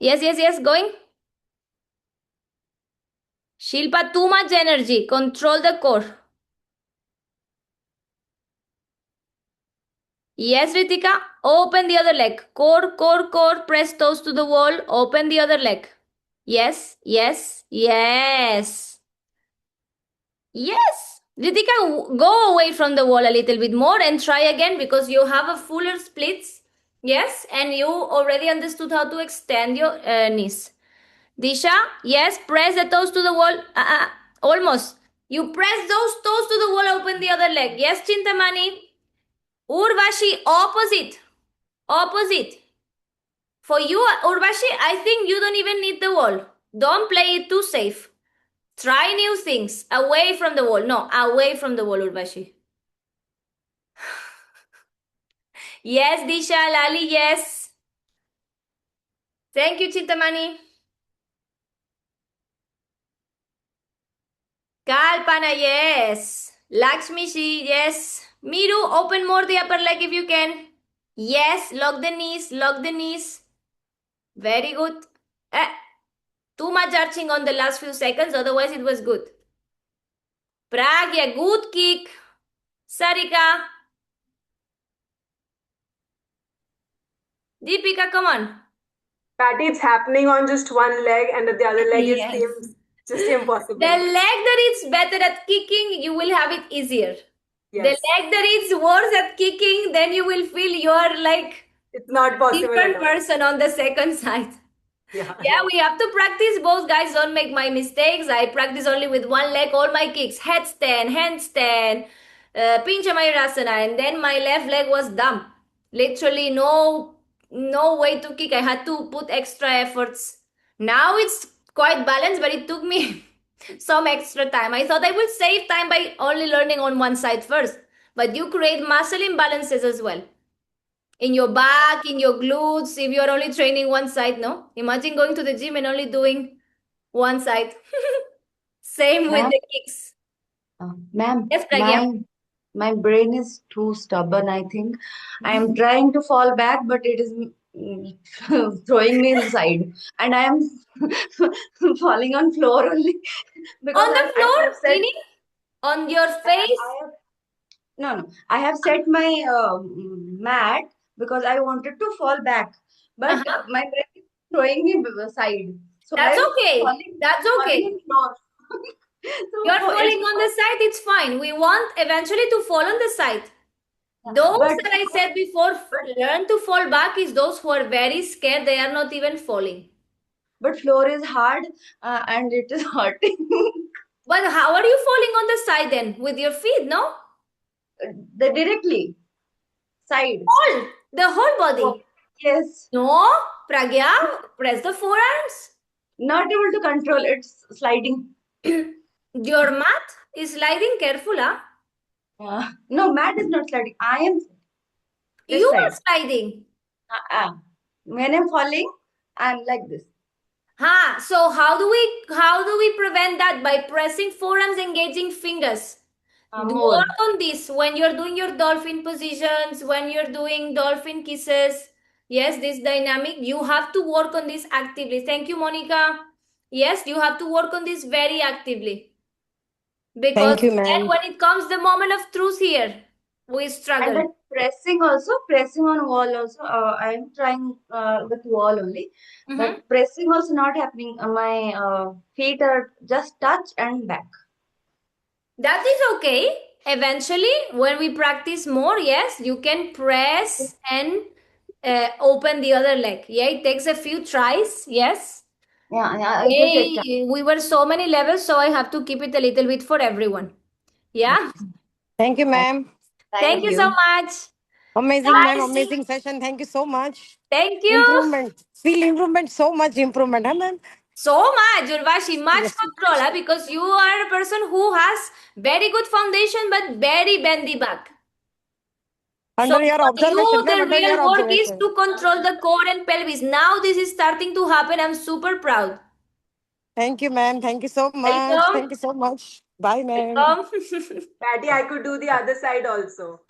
Yes, going. Shilpa, too much energy. Control the core. Yes, Ritika. Open the other leg. Core. Press toes to the wall. Open the other leg. Yes. Yes. Ritika, go away from the wall a little bit more and try again because you have a fuller splits. Yes. And you already understood how to extend your knees. Disha, yes. Press the toes to the wall. Almost. You press those toes to the wall. Open the other leg. Yes, Chintamani. Urvashi, opposite. For you, Urvashi, I think you don't even need the wall. Don't play it too safe. Try new things. Away from the wall. No, away from the wall, Urvashi. Yes, Disha, Lali, yes. Thank you, Chintamani. Kalpana, yes. Lakshmishi, yes. Miru, open more the upper leg if you can. Yes, lock the knees. Very good. Too much arching on the last few seconds, otherwise it was good. Pragya, good kick. Sarika. Deepika, come on. Patty, it's happening on just one leg, and the other leg Yes. seems just impossible. The leg that is better at kicking, you will have it easier. The Yes. leg that is worse at kicking, then you will feel you are like It's not possible. different at all. person on the second side. Yeah. Yeah, we have to practice both, guys. Don't make my mistakes. I practice only with one leg, all my kicks. Headstand, handstand, Pincha Mayurasana, and then my left leg was dumb. Literally no way to kick. I had to put extra efforts. Now it's quite balanced, but it took me some extra time. I thought I would save time by only learning on one side first. But you create muscle imbalances as well. In your back, in your glutes, if you're only training one side, no? Imagine going to the gym and only doing one side. Same with Ma'am? the kicks. Ma'am, Yes, Pragya. my brain is too stubborn, I think. I am trying to fall back, but it is throwing me inside. And I am falling on floor only. Because On the I floor, have set, meaning on your face. no. I have set my mat because I wanted to fall back. But Uh-huh. my brain is throwing me side. So That's I'm okay. falling, That's okay. falling on floor. So You're it's falling on the side, it's fine. We want eventually to fall on the side. Those But- that I said before, learn to fall back is those who are very scared. They are not even falling. But floor is hard and it is hurting. But how are you falling on the side then? With your feet, no? Directly. Side. The whole body. Yes. No, Pragya, press the forearms. Not able to control. It's sliding. Your mat is sliding, careful, huh? No, mat is not sliding. I am. This You are side. sliding. When I'm falling, I'm like this. So how do we prevent that? By pressing forearms, engaging fingers. More. Work on this when you're doing your dolphin positions, when you're doing dolphin kisses. Yes, this dynamic, you have to work on this actively. Thank you, Monica. Yes, you have to work on this very actively. Because Thank you, then ma'am. when it comes the moment of truth here, we And struggle. then pressing on wall also. I'm trying with wall only. But pressing also not happening. My feet are just touch and back. That is okay. Eventually, when we practice more, yes, you can press and open the other leg. Yeah, it takes a few tries. Yes. Yeah, it will take time. We were so many levels, so I have to keep it a little bit for everyone. Yeah. Thank you, ma'am. Thank you so much. Amazing, ma'am. Guys, Amazing session. Thank you so much. thank you. Improvement. Feel improvement. So much improvement, huh, ma'am? So much, Urvashi, much Yes. control, huh? Because you are a person who has very good foundation but very bendy back. Under your for observation, you, ma'am, the under real your work is observation. to control the core and pelvis. Now this is starting to happen. I'm super proud. Thank you, ma'am. Thank you so much. Welcome. Thank you so much. Bye, ma'am. Patty, I could do the other side also.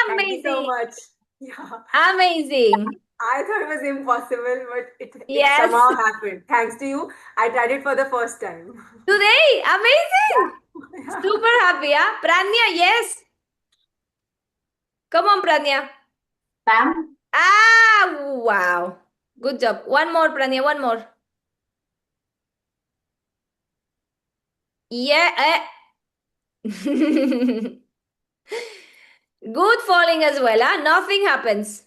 Thank you so Amazing. much. Yeah. Amazing. I thought it was impossible, but it Yes. somehow happened. Thanks to you, I tried it for the first time. Today, amazing. Yeah. Super happy, yeah. Pranya, yes. Come on, Pranya. Ma'am, Ah, wow. Good job. One more, Pranya, one more. Yeah. Good falling as well, huh? Nothing happens.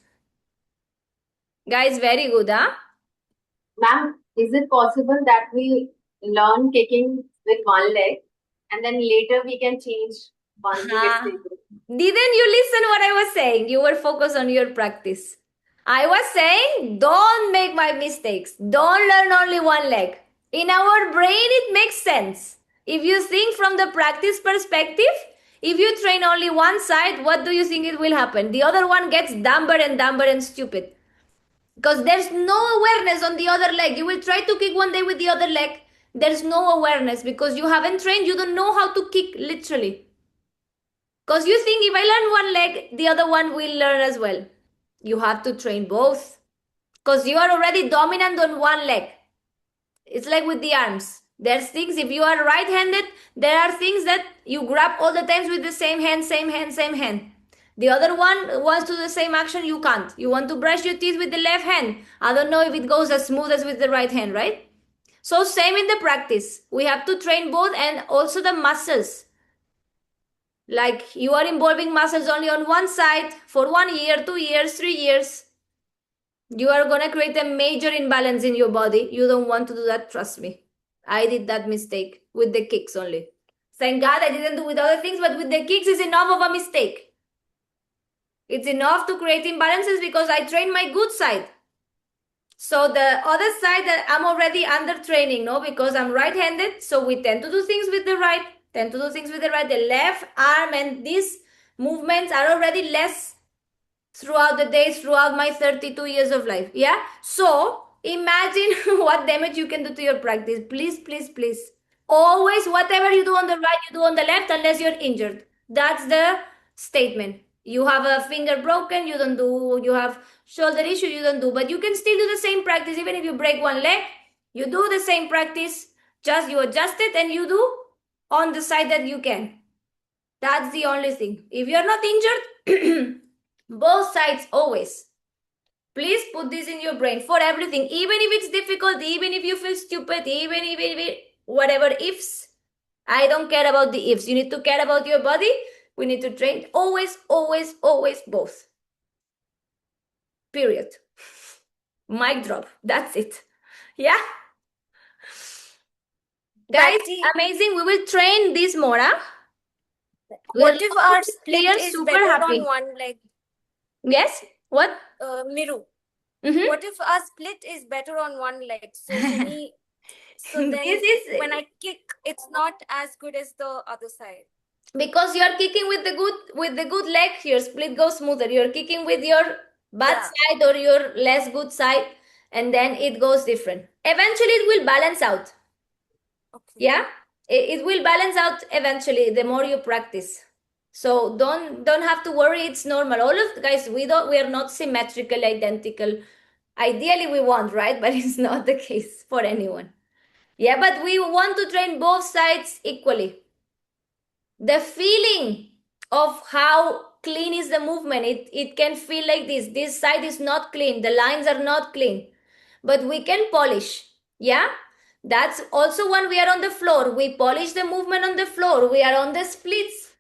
Guys, very good, huh? ma'am, is it possible that we learn kicking with one leg and then later we can change once we get Huh. stable? Didn't you listen what I was saying? You were focused on your practice. I was saying, don't make my mistakes. Don't learn only one leg. In our brain, it makes sense. If you think from the practice perspective, if you train only one side, what do you think it will happen? The other one gets dumber and stupid. Because there's no awareness on the other leg. You will try to kick one day with the other leg. There's no awareness because you haven't trained. You don't know how to kick literally. Because you think if I learn one leg, the other one will learn as well. You have to train both. Because you are already dominant on one leg. It's like with the arms. There's things, if you are right handed, there are things that you grab all the times with the same hand, same hand, same hand. The other one wants to do the same action, you can't. You want to brush your teeth with the left hand. I don't know if it goes as smooth as with the right hand, right? So, same in the practice. We have to train both and also the muscles. Like you are involving muscles only on one side for 1 year, 2 years, 3 years. You are gonna create a major imbalance in your body. You don't want to do that, trust me. I did that mistake with the kicks only. Thank God I didn't do with other things, but with the kicks is enough of a mistake. It's enough to create imbalances because I train my good side. So the other side that I'm already under training, no, because I'm right-handed, so we tend to do things with the right, tend to do things with the right. The left arm and these movements are already less throughout the days, throughout my 32 years of life. Yeah. So imagine what damage you can do to your practice. Please, please, please. Always, whatever you do on the right, you do on the left, unless you're injured. That's the statement. You have a finger broken, you don't do, you have shoulder issue, you don't do, but you can still do the same practice. Even if you break one leg, you do the same practice, just you adjust it and you do on the side that you can. That's the only thing. If you're not injured, both sides always. Please put this in your brain for everything, even if it's difficult, even if you feel stupid, even if whatever ifs. I don't care about the ifs. You need to care about your body. We need to train always, always, always both. Period. Mic drop. That's it. Yeah. Guys, Prati, amazing. We will train this more. Huh? what if our split clear, is super better happy. on one leg? Yes. What? Miru, Mhm. what if our split is better on one leg? So for me, so then This is when I kick, it's not as good as the other side. because you are kicking with the good leg. Your split goes smoother. You're kicking with your bad Yeah. side or your less good side, and then it goes different. Eventually, it will balance out. Okay. Yeah, it will balance out eventually. The more you practice, so don't have to worry. It's normal. All of the guys, we are not symmetrical, identical. Ideally, we want, right? But it's not the case for anyone. Yeah, but we want to train both sides equally. The feeling of how clean is the movement, it can feel like this side is not clean, the lines are not clean, but we can polish. Yeah, that's also when we are on the floor, we polish the movement on the floor. We are on the splits,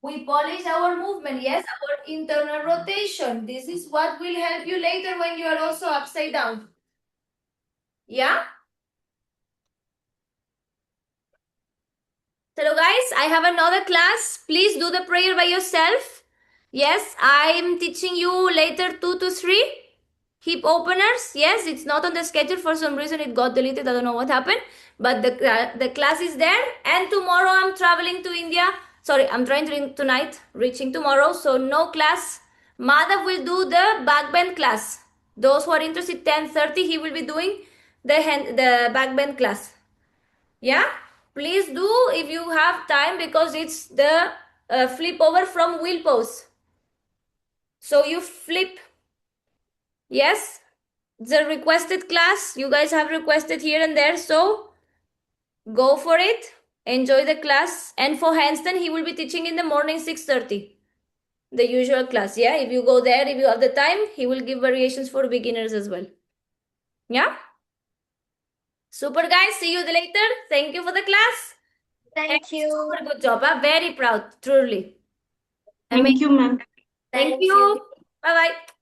we polish our movement. Yes, our internal rotation. This is what will help you later when you are also upside down. Yeah. Hello guys, I have another class. Please do the prayer by yourself. Yes, I'm teaching you later 2 to 3 hip openers. Yes, it's not on the schedule. For some reason it got deleted. I don't know what happened. But the class is there. And tomorrow I'm traveling to India. Sorry, I'm trying to tonight, reaching tomorrow. So no class. Madhav will do the back bend class. Those who are interested, 10:30, he will be doing the back bend class. Yeah, please do if you have time, because it's the flip over from wheel pose. So you flip Yes, it's a requested class. You guys have requested here and there, so go for it. Enjoy the class. And for handstand, he will be teaching in the morning 6:30. The usual class. Yeah, if you go there, if you have the time, he will give variations for beginners as well. Yeah. Super guys. See you later. Thank you for the class. Thank you. Super good job. I'm very proud. Truly. Thank you, ma'am. Thank you. Bye bye.